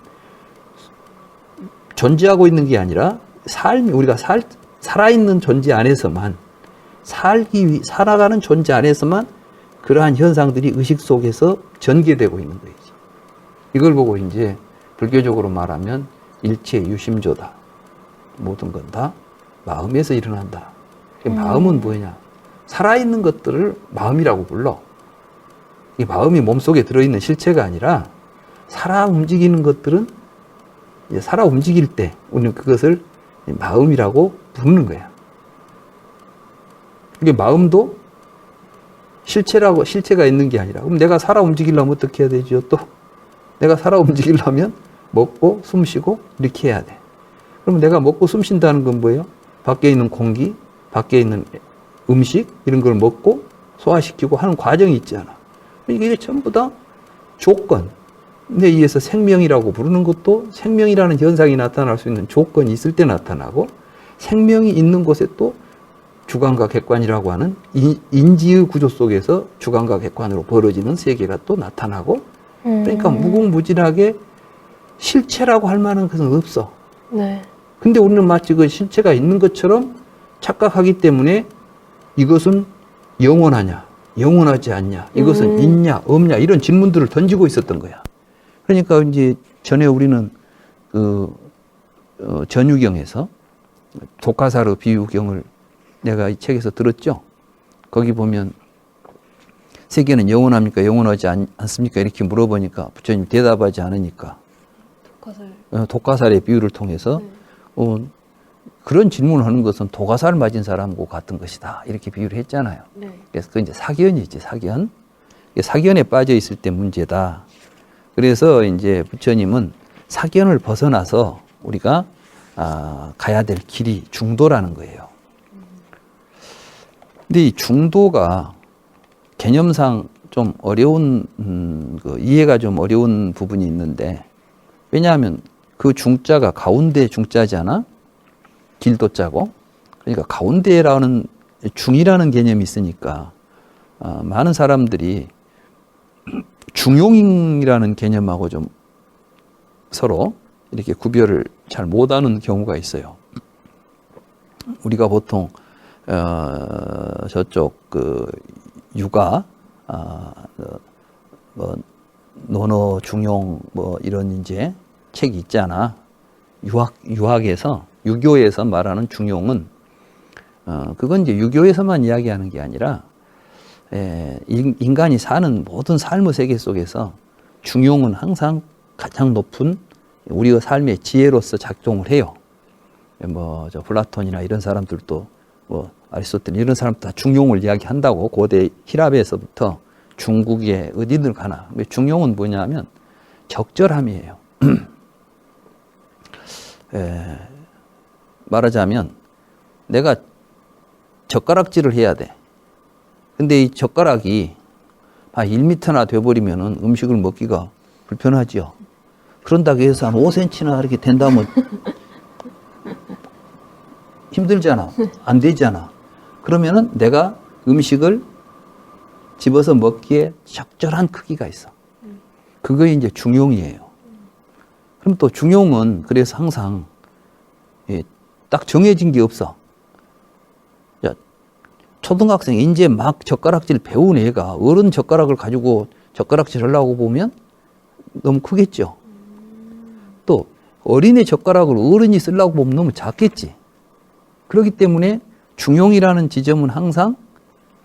존재하고 있는 게 아니라 우리가 살아있는 존재 안에서만, 살아가는 존재 안에서만 그러한 현상들이 의식 속에서 전개되고 있는 거지. 이걸 보고 이제 불교적으로 말하면 일체 유심조다. 모든 건 다 마음에서 일어난다. 마음은 뭐냐? 살아있는 것들을 마음이라고 불러. 이 마음이 몸속에 들어있는 실체가 아니라 살아 움직이는 것들은 살아 움직일 때 우리는 그것을 마음이라고 부르는 거야. 이게 마음도 실체가 있는 게 아니라, 그럼 내가 살아 움직이려면 어떻게 해야 되죠? 또 내가 살아 움직이려면 먹고 숨 쉬고 이렇게 해야 돼. 그러면 내가 먹고 숨 쉰다는 건 뭐예요? 밖에 있는 공기, 밖에 있는 음식 이런 걸 먹고 소화시키고 하는 과정이 있잖아. 이게 전부 다 조건에 의해서 생명이라고 부르는 것도 생명이라는 현상이 나타날 수 있는 조건이 있을 때 나타나고, 생명이 있는 곳에 또 주관과 객관이라고 하는 인지의 구조 속에서 주관과 객관으로 벌어지는 세계가 또 나타나고, 그러니까 무궁무진하게 실체라고 할 만한 것은 없어. 네. 근데 우리는 마치 그 실체가 있는 것처럼 착각하기 때문에 이것은 영원하냐, 영원하지 않냐, 이것은 있냐, 없냐, 이런 질문들을 던지고 있었던 거야. 그러니까 이제 전에 우리는 전유경에서 독가사르 비유경을 내가 이 책에서 들었죠. 거기 보면 세계는 영원합니까? 영원하지 않습니까? 이렇게 물어보니까 부처님 대답하지 않으니까 독가살의 비유를 통해서 그런 질문을 하는 것은 독가살 맞은 사람과 같은 것이다. 이렇게 비유를 했잖아요. 네. 그래서 그건 이제 사견이지, 사견. 사견에 빠져 있을 때 문제다. 그래서 이제 부처님은 사견을 벗어나서 우리가 가야 될 길이 중도라는 거예요. 근데 이 중도가 개념상 좀 어려운, 이해가 좀 어려운 부분이 있는데, 왜냐하면 그 중자가 가운데 중자잖아? 길도자고. 그러니까 가운데라는 중이라는 개념이 있으니까, 많은 사람들이 중용이라는 개념하고 좀 서로 이렇게 구별을 잘 못하는 경우가 있어요. 우리가 보통 저쪽 유가 뭐 논어 중용 뭐 이런 이제 책이 있잖아. 유학에서 유교에서 말하는 중용은 그건 이제 유교에서만 이야기하는 게 아니라 인간이 사는 모든 삶의 세계 속에서 중용은 항상 가장 높은 우리의 삶의 지혜로서 작동을 해요. 뭐 저 플라톤이나 이런 사람들도 뭐 아리스토텔 이런 사람도 다 중용을 이야기한다고. 고대 히랍에서부터 중국에 어디든 가나. 중용은 뭐냐면 적절함이에요. 말하자면 내가 젓가락질을 해야 돼. 근데 이 젓가락이 1m나 돼버리면은 음식을 먹기가 불편하지요. 그런다고 해서 한 5cm나 이렇게 된다면 힘들잖아. 안 되잖아. 그러면은 내가 음식을 집어서 먹기에 적절한 크기가 있어. 그게 이제 중용이에요. 그럼 또 중용은 그래서 항상 딱 정해진 게 없어. 초등학생 이제 막 젓가락질 배운 애가 어른 젓가락을 가지고 젓가락질 하려고 보면 너무 크겠죠. 또 어린애 젓가락을 어른이 쓰려고 보면 너무 작겠지. 그렇기 때문에 중용이라는 지점은 항상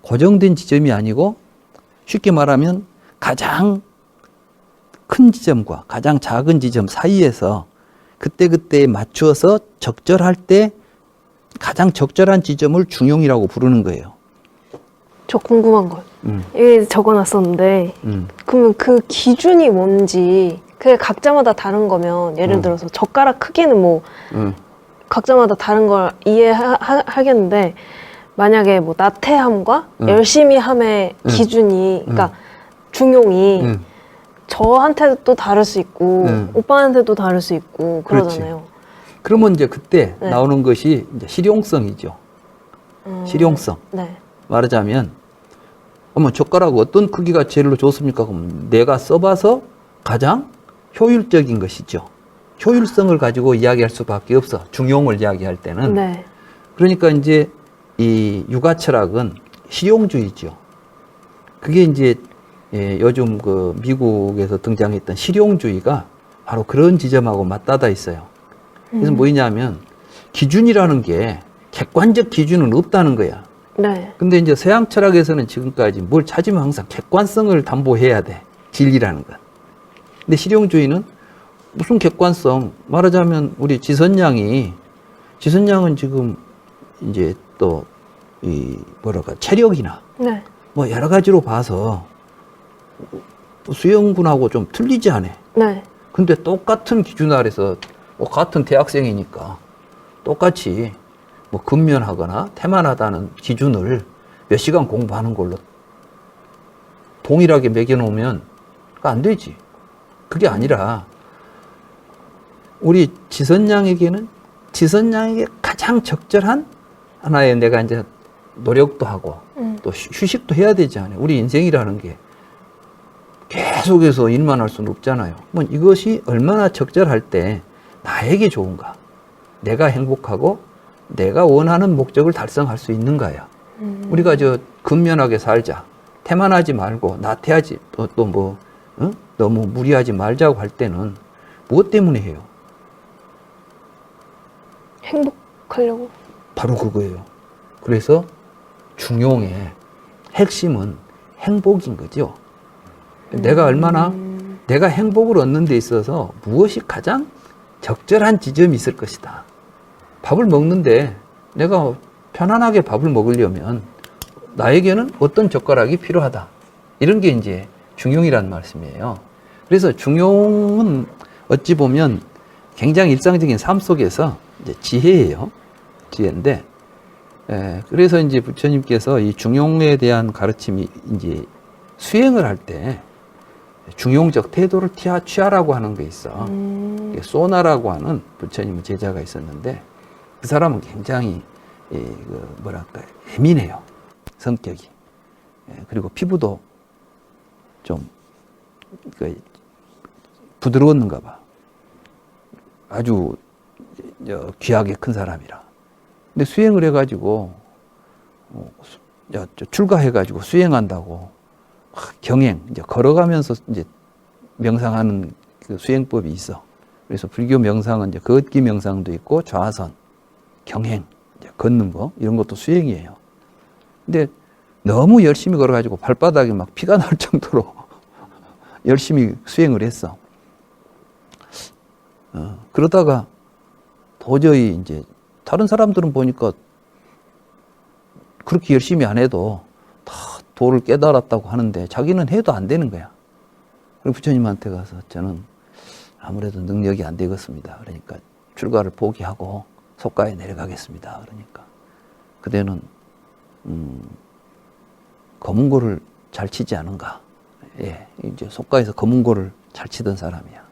고정된 지점이 아니고 쉽게 말하면 가장 큰 지점과 가장 작은 지점 사이에서 그때그때 맞추어서 적절할 때 가장 적절한 지점을 중용이라고 부르는 거예요. 저 궁금한 거. 여기 적어놨었는데 그러면 그 기준이 뭔지 그게 각자마다 다른 거면 예를 들어서 젓가락 크기는 뭐 각자마다 다른 걸 이해하겠는데 만약에 뭐 나태함과 열심히 함의 기준이 그러니까 중용이 저한테도 또 다를 수 있고 오빠한테도 다를 수 있고 그러잖아요. 그렇지. 그러면 이제 그때 네. 나오는 것이 이제 실용성이죠. 실용성. 네. 말하자면 젓가락 어떤 크기가 제일로 좋습니까? 그럼 내가 써봐서 가장 효율적인 것이죠. 효율성을 가지고 이야기할 수밖에 없어. 중용을 이야기할 때는. 네. 그러니까 이제 이 육아 철학은 실용주의죠. 그게 이제 요즘 그 미국에서 등장했던 실용주의가 바로 그런 지점하고 맞닿아 있어요. 그래서 뭐냐면 기준이라는 게 객관적 기준은 없다는 거야. 네. 근데 이제 서양 철학에서는 지금까지 뭘 찾으면 항상 객관성을 담보해야 돼. 진리라는 것. 근데 실용주의는 무슨 객관성? 말하자면 우리 지선양은 지금 이제 또 이 뭐랄까 체력이나 네. 뭐 여러 가지로 봐서 수영군하고 좀 틀리지 않아. 네. 근데 똑같은 기준 아래서 뭐 같은 대학생이니까 똑같이 뭐 근면하거나 태만하다는 기준을 몇 시간 공부하는 걸로 동일하게 매겨놓으면 안 되지. 그게 아니라 우리 지선양에게 가장 적절한 하나의 내가 이제 노력도 하고 또 휴식도 해야 되지 않아요. 우리 인생이라는 게 계속해서 일만 할 수는 없잖아요. 뭐 이것이 얼마나 적절할 때 나에게 좋은가, 내가 행복하고 내가 원하는 목적을 달성할 수 있는가야. 우리가 근면하게 살자, 태만하지 말고 나태하지 너무 무리하지 말자고 할 때는 무엇 때문에 해요? 행복하려고. 바로 그거예요. 그래서 중용의 핵심은 행복인 거죠. 내가 얼마나 내가 행복을 얻는 데 있어서 무엇이 가장 적절한 지점이 있을 것이다. 밥을 먹는데 내가 편안하게 밥을 먹으려면 나에게는 어떤 젓가락이 필요하다. 이런 게 이제 중용이라는 말씀이에요. 그래서 중용은 어찌 보면 굉장히 일상적인 삶 속에서 이제 지혜예요. 지혜인데, 그래서 이제 부처님께서 이 중용에 대한 가르침이 이제 수행을 할 때 중용적 태도를 취하라고 하는 게 있어. 소나라고 하는 부처님 제자가 있었는데 그 사람은 굉장히 예민해요. 성격이. 그리고 피부도 좀 부드러웠는가 봐. 아주 귀하게 큰 사람이라. 근데 수행을 해가지고 출가해가지고 수행한다고 경행 이제 걸어가면서 이제 명상하는 그 수행법이 있어. 그래서 불교 명상은 이제 걷기 명상도 있고 좌선, 경행, 이제 걷는 거 이런 것도 수행이에요. 근데 너무 열심히 걸어가지고 발바닥에 막 피가 날 정도로 열심히 수행을 했어. 그러다가 도저히 이제 다른 사람들은 보니까 그렇게 열심히 안 해도 다 도를 깨달았다고 하는데 자기는 해도 안 되는 거야. 그리고 부처님한테 가서 저는 아무래도 능력이 안 되겠습니다. 그러니까 출가를 포기하고 속가에 내려가겠습니다. 그러니까 그대는 검은고를 잘 치지 않은가? 예, 이제 속가에서 검은고를 잘 치던 사람이야.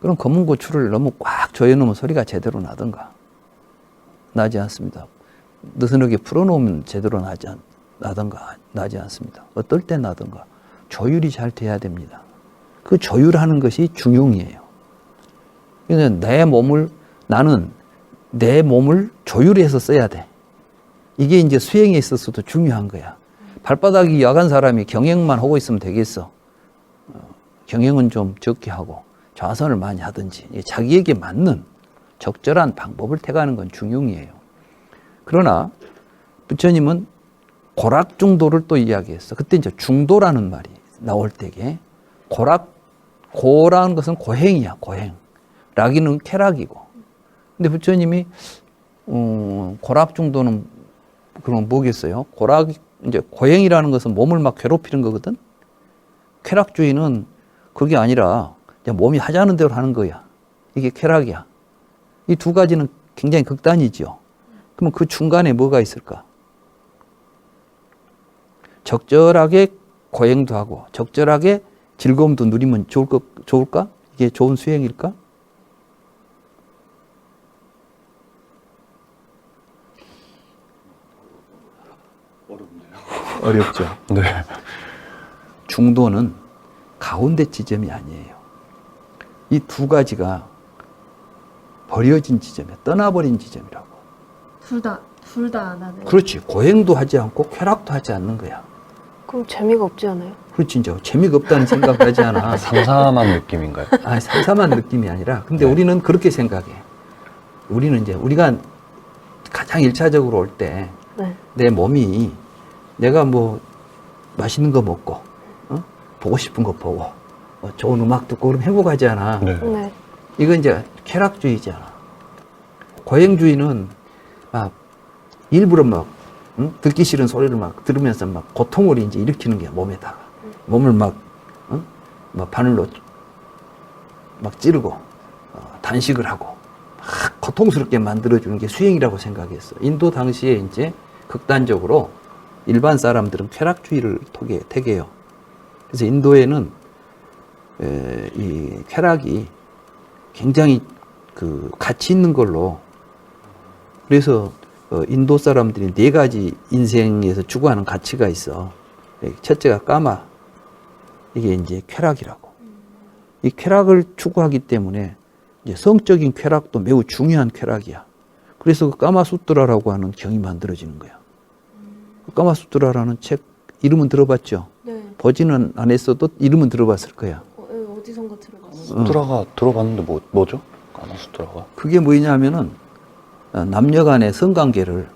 그럼 검은고 줄을 너무 꽉 조여놓으면 소리가 제대로 나던가? 나지 않습니다. 느슨하게 풀어놓으면 제대로 나던가? 나지 않습니다. 어떨 때 나던가? 조율이 잘 돼야 됩니다. 그 조율하는 것이 중용이에요. 그래서 나는 내 몸을 조율해서 써야 돼. 이게 이제 수행에 있어서도 중요한 거야. 발바닥이 약한 사람이 경행만 하고 있으면 되겠어. 경행은 좀 적게 하고 좌선을 많이 하든지 자기에게 맞는 적절한 방법을 택하는 건 중용이에요. 그러나 부처님은 고락중도를 또 이야기했어. 그때 이제 중도라는 말이 나올 때에 고라는 것은 고행이야, 고행. 락이는 쾌락이고. 근데 부처님이 고락중도는 그럼 뭐겠어요? 이제 고행이라는 것은 몸을 막 괴롭히는 거거든. 쾌락주의는 그게 아니라 그냥 몸이 하자는 대로 하는 거야. 이게 쾌락이야. 이 두 가지는 굉장히 극단이죠. 그러면 그 중간에 뭐가 있을까? 적절하게 고행도 하고 적절하게 즐거움도 누리면 좋을까? 이게 좋은 수행일까? 어렵죠. 네. 중도는 가운데 지점이 아니에요. 이 두 가지가 버려진 지점이야. 떠나버린 지점이라고. 둘 다 안 하는. 그렇지. 고행도 하지 않고 쾌락도 하지 않는 거야. 그럼 재미가 없지 않아요? 그렇지. 이제 재미가 없다는 생각을 하지 않아. 삼삼한 느낌인가요? 아니, 삼삼한 느낌이 아니라. 근데 네. 우리는 그렇게 생각해. 우리는 이제 우리가 가장 일차적으로 올 때 내 네. 몸이 내가 뭐 맛있는 거 먹고 보고 싶은 거 보고 좋은 음악 듣고 그러면 행복하지 않아. 네. 네. 이건 이제 쾌락주의잖아. 고행주의는 막 일부러 막 듣기 싫은 소리를 막 들으면서 막 고통을 이제 일으키는 게 몸에다가 몸을 막 바늘로 막 찌르고 단식을 하고 막 고통스럽게 만들어주는 게 수행이라고 생각했어. 인도 당시에 이제 극단적으로 일반 사람들은 쾌락주의를 택해요. 그래서 인도에는 이 쾌락이 굉장히 그 가치 있는 걸로, 그래서 인도 사람들이 4가지 인생에서 추구하는 가치가 있어. 첫째가 까마, 이게 이제 쾌락이라고. 이 쾌락을 추구하기 때문에 이제 성적인 쾌락도 매우 중요한 쾌락이야. 그래서 그 까마수트라라고 하는 경이 만들어지는 거야. 그 까마수트라라는 책 이름은 들어봤죠? 네. 보지는 안 했어도 이름은 들어봤을 거야. 어디선가 들어봤어요. 수트라가 들어봤는데 뭐죠? 까마수트라가? 그게 뭐냐면은 남녀 간의 성관계를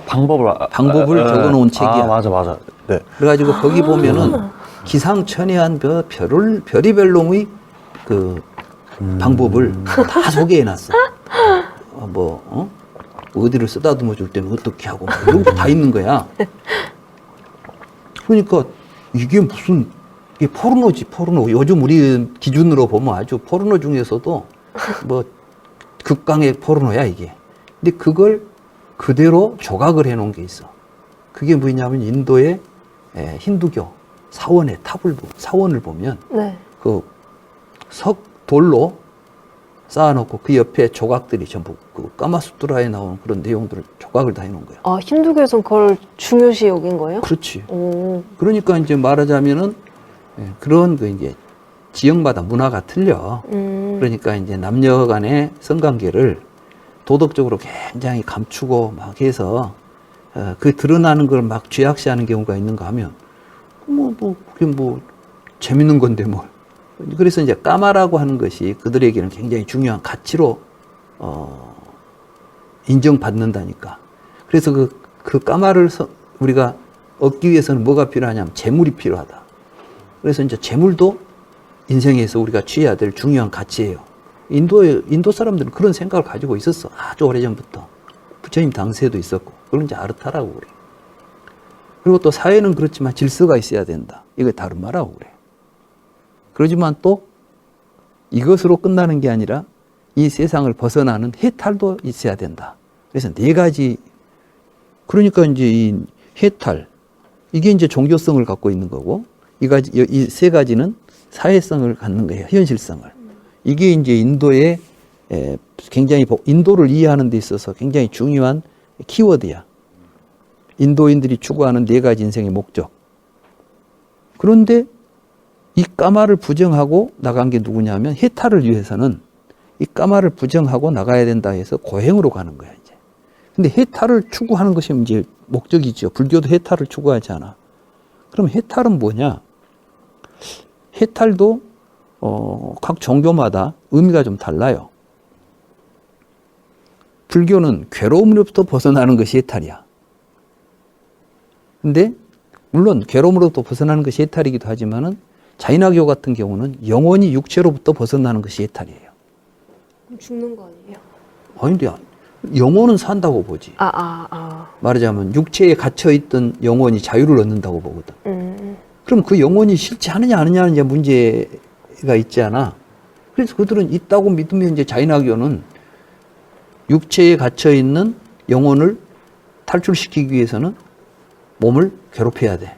방법을 적어놓은 책이야. 맞아. 네. 그래가지고 거기 보면은 기상천외한 별의별 놈의 그 방법을 다 소개해놨어. 어디를 쓰다듬어 줄 때는 어떻게 하고 이런 거 다 있는 거야. 그러니까 이게 포르노지, 포르노. 요즘 우리 기준으로 보면 아주 포르노 중에서도 뭐 극강의 포르노야 이게. 근데 그걸 그대로 조각을 해놓은 게 있어. 그게 뭐냐면 인도의 힌두교 사원을 보면 네. 그 석돌로 쌓아놓고 그 옆에 조각들이 전부 그 까마수트라에 나오는 그런 내용들을 조각을 다 해놓은 거야. 아, 힌두교에서는 그걸 중요시 여긴 거예요? 그렇지. 오. 그러니까 이제 말하자면은 그런 그 이제 지역마다 문화가 틀려. 그러니까 이제 남녀 간의 성관계를 도덕적으로 굉장히 감추고 막 해서 그 드러나는 걸 막 죄악시하는 경우가 있는가 하면 그게 재밌는 건데 뭘. 그래서 이제 까마라고 하는 것이 그들에게는 굉장히 중요한 가치로 인정받는다니까. 그래서 그 까마를 우리가 얻기 위해서는 뭐가 필요하냐면 재물이 필요하다. 그래서 이제 재물도 인생에서 우리가 취해야 될 중요한 가치예요. 인도 사람들은 그런 생각을 가지고 있었어. 아주 오래전부터. 부처님 당시에도 있었고. 그걸 이제 아르타라고 그래. 그리고 또 사회는 그렇지만 질서가 있어야 된다. 이거 다른 말하고 그래. 그러지만 또 이것으로 끝나는 게 아니라 이 세상을 벗어나는 해탈도 있어야 된다. 그래서 네 가지, 그러니까 이제 이 해탈, 이게 이제 종교성을 갖고 있는 거고, 이 세 가지는 사회성을 갖는 거예요. 현실성을. 이게 이제 인도의 굉장히, 인도를 이해하는 데 있어서 굉장히 중요한 키워드야. 인도인들이 추구하는 네 가지 인생의 목적. 그런데 이 까마를 부정하고 나간 게 누구냐면 해탈을 위해서는 이 까마를 부정하고 나가야 된다 해서 고행으로 가는 거야, 이제. 근데 해탈을 추구하는 것이 이제 목적이죠. 불교도 해탈을 추구하지 않아. 그럼 해탈은 뭐냐? 해탈도 각 종교마다 의미가 좀 달라요. 불교는 괴로움으로부터 벗어나는 것이 해탈이야. 근데 물론 괴로움으로부터 벗어나는 것이 해탈이기도 하지만은 자인화교 같은 경우는 영원히 육체로부터 벗어나는 것이 해탈이에요. 그럼 죽는 거 아니에요? 아닌데 영혼은 산다고 보지. 말하자면 육체에 갇혀있던 영혼이 자유를 얻는다고 보거든. 그럼 그 영혼이 싫지 않느냐 아니냐는 이제 문제가 있지 않아. 그래서 그들은 있다고 믿으면 이제 자인화교는 육체에 갇혀있는 영혼을 탈출시키기 위해서는 몸을 괴롭혀야 돼.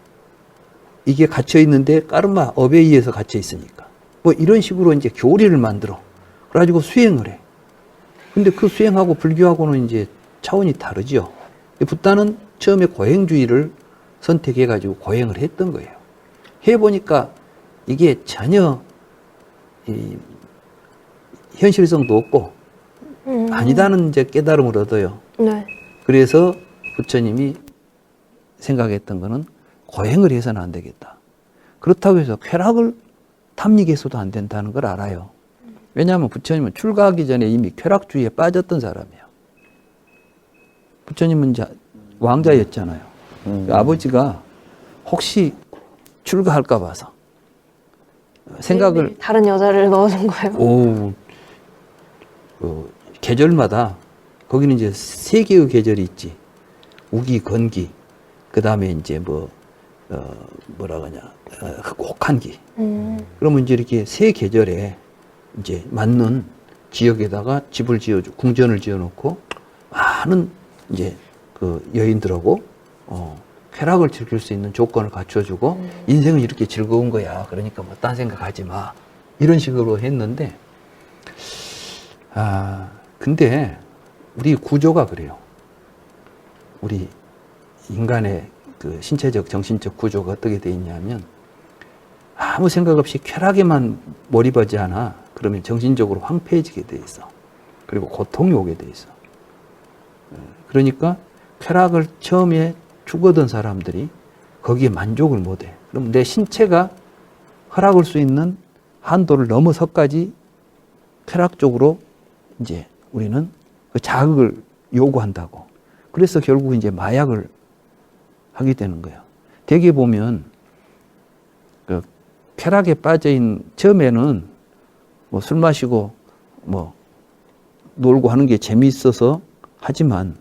이게 갇혀있는데 까르마, 업에 의해서 갇혀있으니까. 뭐 이런 식으로 이제 교리를 만들어. 그래가지고 수행을 해. 근데 그 수행하고 불교하고는 이제 차원이 다르죠. 붓다는 처음에 고행주의를 선택해가지고 고행을 했던 거예요. 해보니까 이게 전혀 현실성도 없고 아니다는 이제 깨달음을 얻어요. 네. 그래서 부처님이 생각했던 거는 고행을 해서는 안 되겠다. 그렇다고 해서 쾌락을 탐닉해서도 안 된다는 걸 알아요. 왜냐하면 부처님은 출가하기 전에 이미 쾌락주의에 빠졌던 사람이에요. 부처님은 이제 왕자였잖아요. 아버지가 혹시 출가할까 봐서 생각을 다른 여자를 넣어준 거예요. 계절마다 거기는 이제 세 개의 계절이 있지. 우기, 건기, 그 다음에 이제 뭐라고 하냐, 혹한기. 그러면 이제 이렇게 세 계절에 이제 맞는 지역에다가 집을 지어주고, 궁전을 지어놓고, 많은 이제 그 여인들하고, 쾌락을 즐길 수 있는 조건을 갖춰주고, 인생은 이렇게 즐거운 거야. 그러니까 뭐 딴 생각하지 마. 이런 식으로 했는데, 근데 우리 구조가 그래요. 우리 인간의 그 신체적, 정신적 구조가 어떻게 돼 있냐면 아무 생각 없이 쾌락에만 몰입하지 않아. 그러면 정신적으로 황폐해지게 돼 있어. 그리고 고통이 오게 돼 있어. 그러니까 쾌락을 처음에 추구하던 사람들이 거기에 만족을 못 해. 그럼 내 신체가 허락할 수 있는 한도를 넘어서까지 쾌락 쪽으로 이제 우리는 그 자극을 요구한다고. 그래서 결국 이제 마약을 하게 되는 거예요. 대개 보면 그 쾌락에 빠져있는, 처음에는 뭐 술 마시고 뭐 놀고 하는 게 재미있어서 하지만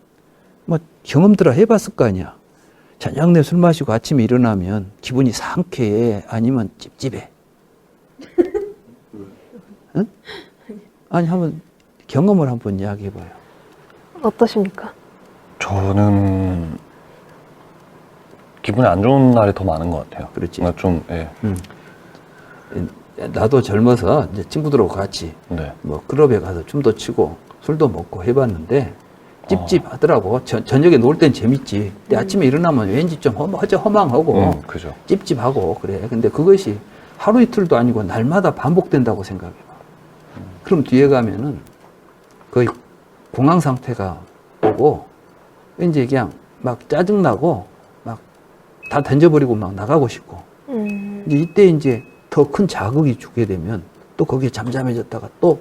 뭐 경험들을 해봤을 거 아니야. 저녁 내 술 마시고 아침에 일어나면 기분이 상쾌해, 아니면 찝찝해. 응? 아니 한번 경험을 한번 이야기해봐요. 어떠십니까? 저는 기분이 안 좋은 날이 더 많은 것 같아요. 그렇지. 뭔가 좀, 예. 나도 젊어서 이제 친구들하고 같이 네. 뭐 클럽에 가서 춤도 추고 술도 먹고 해봤는데 찝찝하더라고. 저녁에 놀 땐 재밌지. 근데 아침에 일어나면 왠지 좀 허망하고 그죠. 찝찝하고 그래. 근데 그것이 하루 이틀도 아니고 날마다 반복된다고 생각해봐. 그럼 뒤에 가면은 거의 공황 상태가 오고 이제 그냥 막 짜증나고 막 다 던져버리고 막 나가고 싶고. 이제 이때 이제 더 큰 자극이 주게 되면 또 거기에 잠잠해졌다가 또,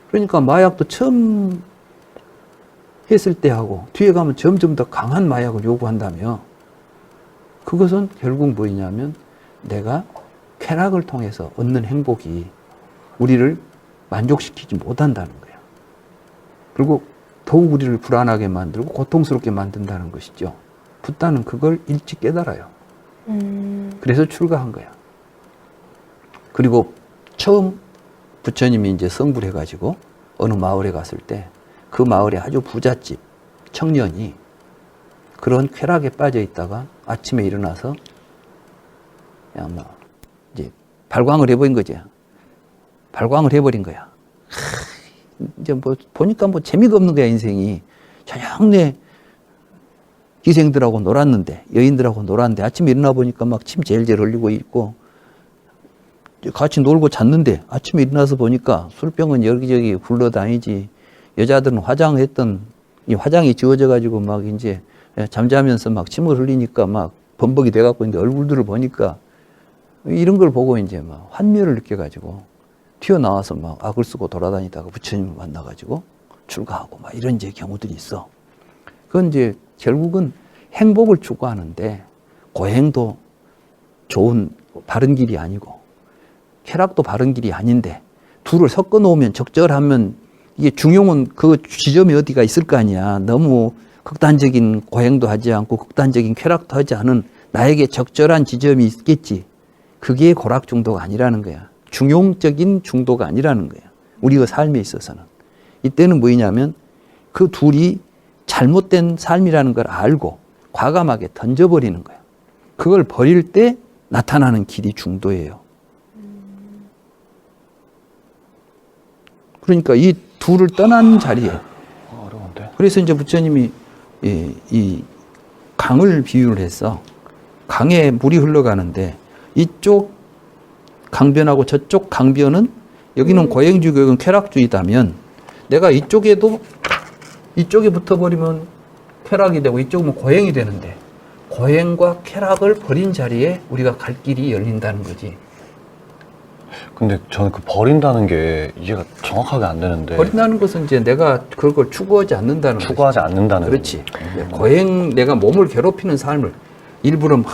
그러니까 마약도 처음 했을 때 하고 뒤에 가면 점점 더 강한 마약을 요구한다며, 그것은 결국 뭐냐면 내가 쾌락을 통해서 얻는 행복이 우리를 만족시키지 못한다는 거예요. 그리고 더욱 우리를 불안하게 만들고 고통스럽게 만든다는 것이죠. 붓다는 그걸 일찍 깨달아요. 그래서 출가한 거야. 그리고 처음 부처님이 이제 성불 해가지고 어느 마을에 갔을 때 그 마을에 아주 부잣집 청년이 그런 쾌락에 빠져 있다가 아침에 일어나서 그냥 뭐 이제 발광을 해버린 거지. 발광을 해버린 거야. 이제 뭐 보니까 뭐 재미가 없는 거야, 인생이. 저녁 내 기생들하고 놀았는데, 여인들하고 놀았는데 아침에 일어나 보니까 막 침 제일제일 흘리고 있고, 같이 놀고 잤는데 아침에 일어나서 보니까 술병은 여기저기 굴러다니지. 여자들은 화장했던 이 화장이 지워져 가지고 막 이제 잠자면서 막 침을 흘리니까 막 범벅이 돼 갖고 있는데 얼굴들을 보니까 이런 걸 보고 이제 막 환멸을 느껴 가지고 튀어나와서 막 악을 쓰고 돌아다니다가 부처님을 만나 가지고 출가하고 막 이런 이제 경우들이 있어. 그건 이제 결국은 행복을 추구하는데 고행도 좋은 바른 길이 아니고 쾌락도 바른 길이 아닌데 둘을 섞어 놓으면 적절하면 이게 중용은 그 지점이 어디가 있을 거 아니야. 너무 극단적인 고행도 하지 않고 극단적인 쾌락도 하지 않은 나에게 적절한 지점이 있겠지. 그게 고락 중도가 아니라는 거야. 중용적인 중도가 아니라는 거야. 우리의 삶에 있어서는. 이때는 뭐냐면 그 둘이 잘못된 삶이라는 걸 알고 과감하게 던져버리는 거야. 그걸 버릴 때 나타나는 길이 중도예요. 그러니까 이 둘을 떠난 자리에. 어려운데. 그래서 이제 부처님이 이 강을 비유를 해서 강에 물이 흘러가는데 이쪽 강변하고 저쪽 강변은 여기는 고행주의고 여기는 쾌락주의다면 내가 이쪽에도 이쪽에 붙어버리면 쾌락이 되고 이쪽은 고행이 되는데 고행과 쾌락을 버린 자리에 우리가 갈 길이 열린다는 거지. 근데 저는 그 버린다는 게 이해가 정확하게 안 되는데. 버린다는 것은 이제 내가 그걸 추구하지 않는다는 추구하지 않는다는. 그렇지. 고행, 내가 몸을 괴롭히는 삶을 일부러 막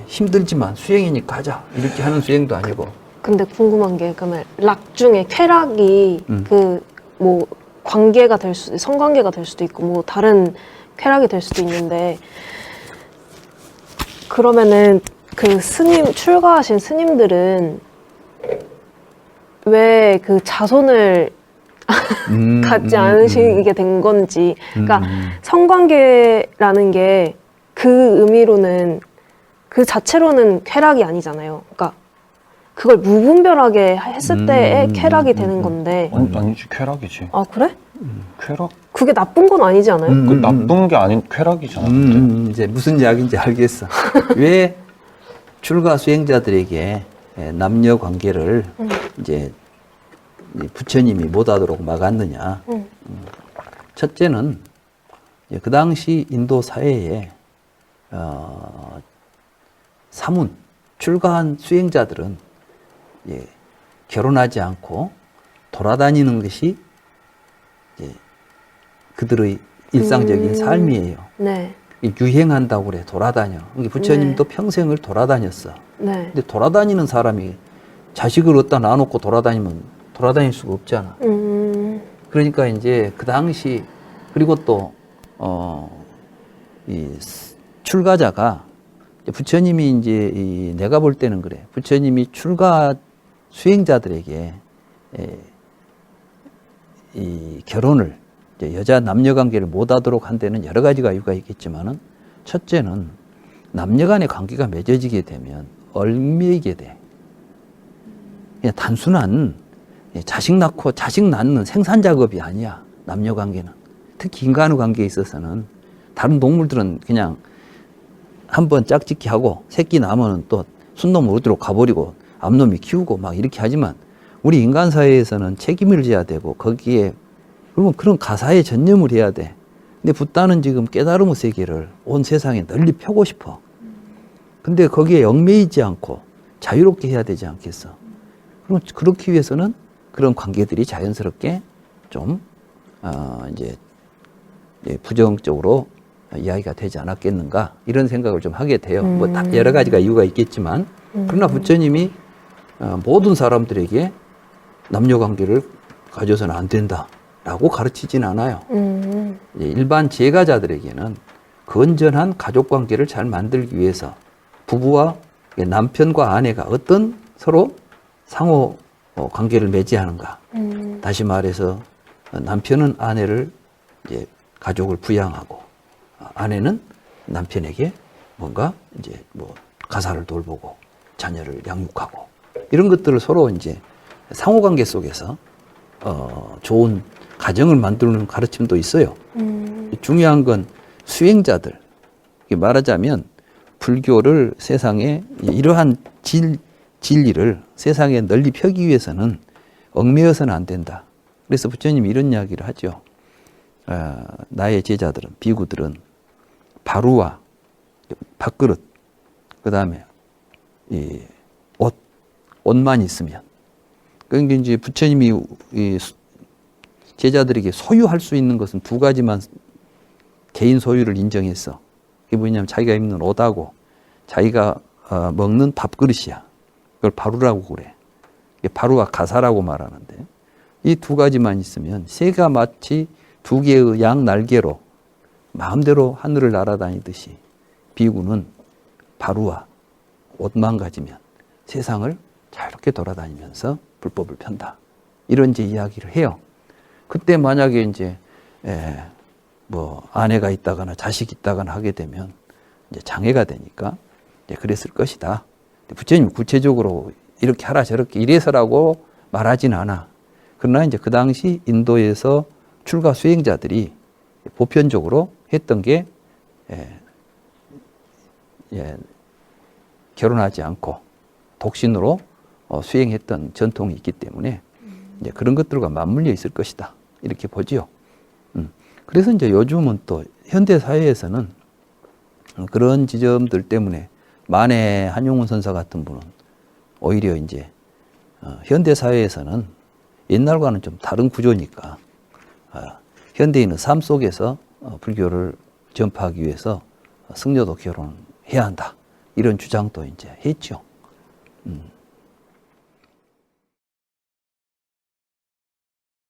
힘들지만 수행이니까 하자 이렇게 하는 수행도 아니고. 근데 궁금한 게 그러면 락 중에 쾌락이 그 뭐 관계가 될 수도 성관계가 될 수도 있고 뭐 다른 쾌락이 될 수도 있는데 그러면은 그 스님 출가하신 스님들은 왜 그 자손을 갖지 않으시게 된 건지. 그러니까 성관계라는 게 그 의미로는 그 자체로는 쾌락이 아니잖아요. 그러니까 그걸 무분별하게 했을 때의 쾌락이 되는 건데. 아니지, 쾌락이지. 아 그래? 쾌락? 그게 나쁜 건 아니지 않아요? 그 나쁜 게 아닌 쾌락이잖아. 이제 무슨 이야기인지 알겠어. 왜 출가 수행자들에게 남녀 관계를 이제 부처님이 못하도록 막았느냐. 첫째는 그 당시 인도 사회에 사문, 출가한 수행자들은 결혼하지 않고 돌아다니는 것이 그들의 일상적인 삶이에요. 네. 유행한다고 그래, 돌아다녀. 부처님도 평생을 돌아다녔어. 네. 근데 돌아다니는 사람이 자식을 얻다 놔놓고 돌아다니면 돌아다닐 수가 없잖아. 그러니까 이제 그 당시, 그리고 또, 이 출가자가, 부처님이 이제 내가 볼 때는 그래. 부처님이 출가 수행자들에게 이 결혼을, 여자 남녀 관계를 못하도록 한 데는 여러 가지가 이유가 있겠지만은, 첫째는 남녀 간의 관계가 맺어지게 되면 얽매이게 돼. 그냥 단순한 자식 낳고 자식 낳는 생산 작업이 아니야. 남녀 관계는. 특히 인간의 관계에 있어서는 다른 동물들은 그냥 한번 짝짓기 하고 새끼 낳으면 또 순놈 어디로 가버리고 암놈이 키우고 막 이렇게 하지만 우리 인간 사회에서는 책임을 져야 되고 거기에 그러면 그런 가사에 전념을 해야 돼. 근데 붓다는 지금 깨달음의 세계를 온 세상에 널리 펴고 싶어. 근데 거기에 얽매이지 않고 자유롭게 해야 되지 않겠어? 그럼 그렇기 위해서는 그런 관계들이 자연스럽게 좀 이제 부정적으로 이야기가 되지 않았겠는가 이런 생각을 좀 하게 돼요. 뭐 여러 가지가 이유가 있겠지만 그러나 부처님이 모든 사람들에게 남녀 관계를 가져서는 안 된다라고 가르치진 않아요. 이제 일반 제가자들에게는 건전한 가족 관계를 잘 만들기 위해서 부부와 남편과 아내가 어떤 서로 상호 관계를 맺어야하는가. 다시 말해서 남편은 아내를 이제 가족을 부양하고 아내는 남편에게 뭔가 이제 뭐 가사를 돌보고 자녀를 양육하고 이런 것들을 서로 이제 상호 관계 속에서 좋은 가정을 만드는 가르침도 있어요. 중요한 건 수행자들. 말하자면 불교를 세상에 이러한 진리를 세상에 널리 펴기 위해서는 얽매여서는 안 된다. 그래서 부처님이 이런 이야기를 하죠. 나의 제자들은, 비구들은 바루와 밥그릇, 그 다음에 이 옷만 있으면. 그러니까 이제 부처님이 이 제자들에게 소유할 수 있는 것은 두 가지만 개인 소유를 인정했어. 그게 뭐냐면 자기가 입는 옷하고 자기가 먹는 밥그릇이야. 그걸 바루라고 그래. 이게 바루와 가사라고 말하는데 이 두 가지만 있으면 새가 마치 두 개의 양 날개로 마음대로 하늘을 날아다니듯이 비구는 바루와 옷만 가지면 세상을 자유롭게 돌아다니면서 불법을 편다. 이런 이제 이야기를 해요. 그때 만약에 이제 뭐 아내가 있다거나 자식이 있다거나 하게 되면 이제 장애가 되니까 이제 그랬을 것이다. 부처님 구체적으로 이렇게 하라 저렇게 이래서라고 말하진 않아. 그러나 이제 그 당시 인도에서 출가 수행자들이 보편적으로 했던 게 결혼하지 않고 독신으로 수행했던 전통이 있기 때문에 이제 그런 것들과 맞물려 있을 것이다. 이렇게 보지요. 그래서 이제 요즘은 또 현대 사회에서는 그런 지점들 때문에 만해 한용운 선사 같은 분은 오히려 이제 현대 사회에서는 옛날과는 좀 다른 구조니까 현대인은 삶 속에서 불교를 전파하기 위해서 승려도 결혼해야 한다. 이런 주장도 이제 했죠.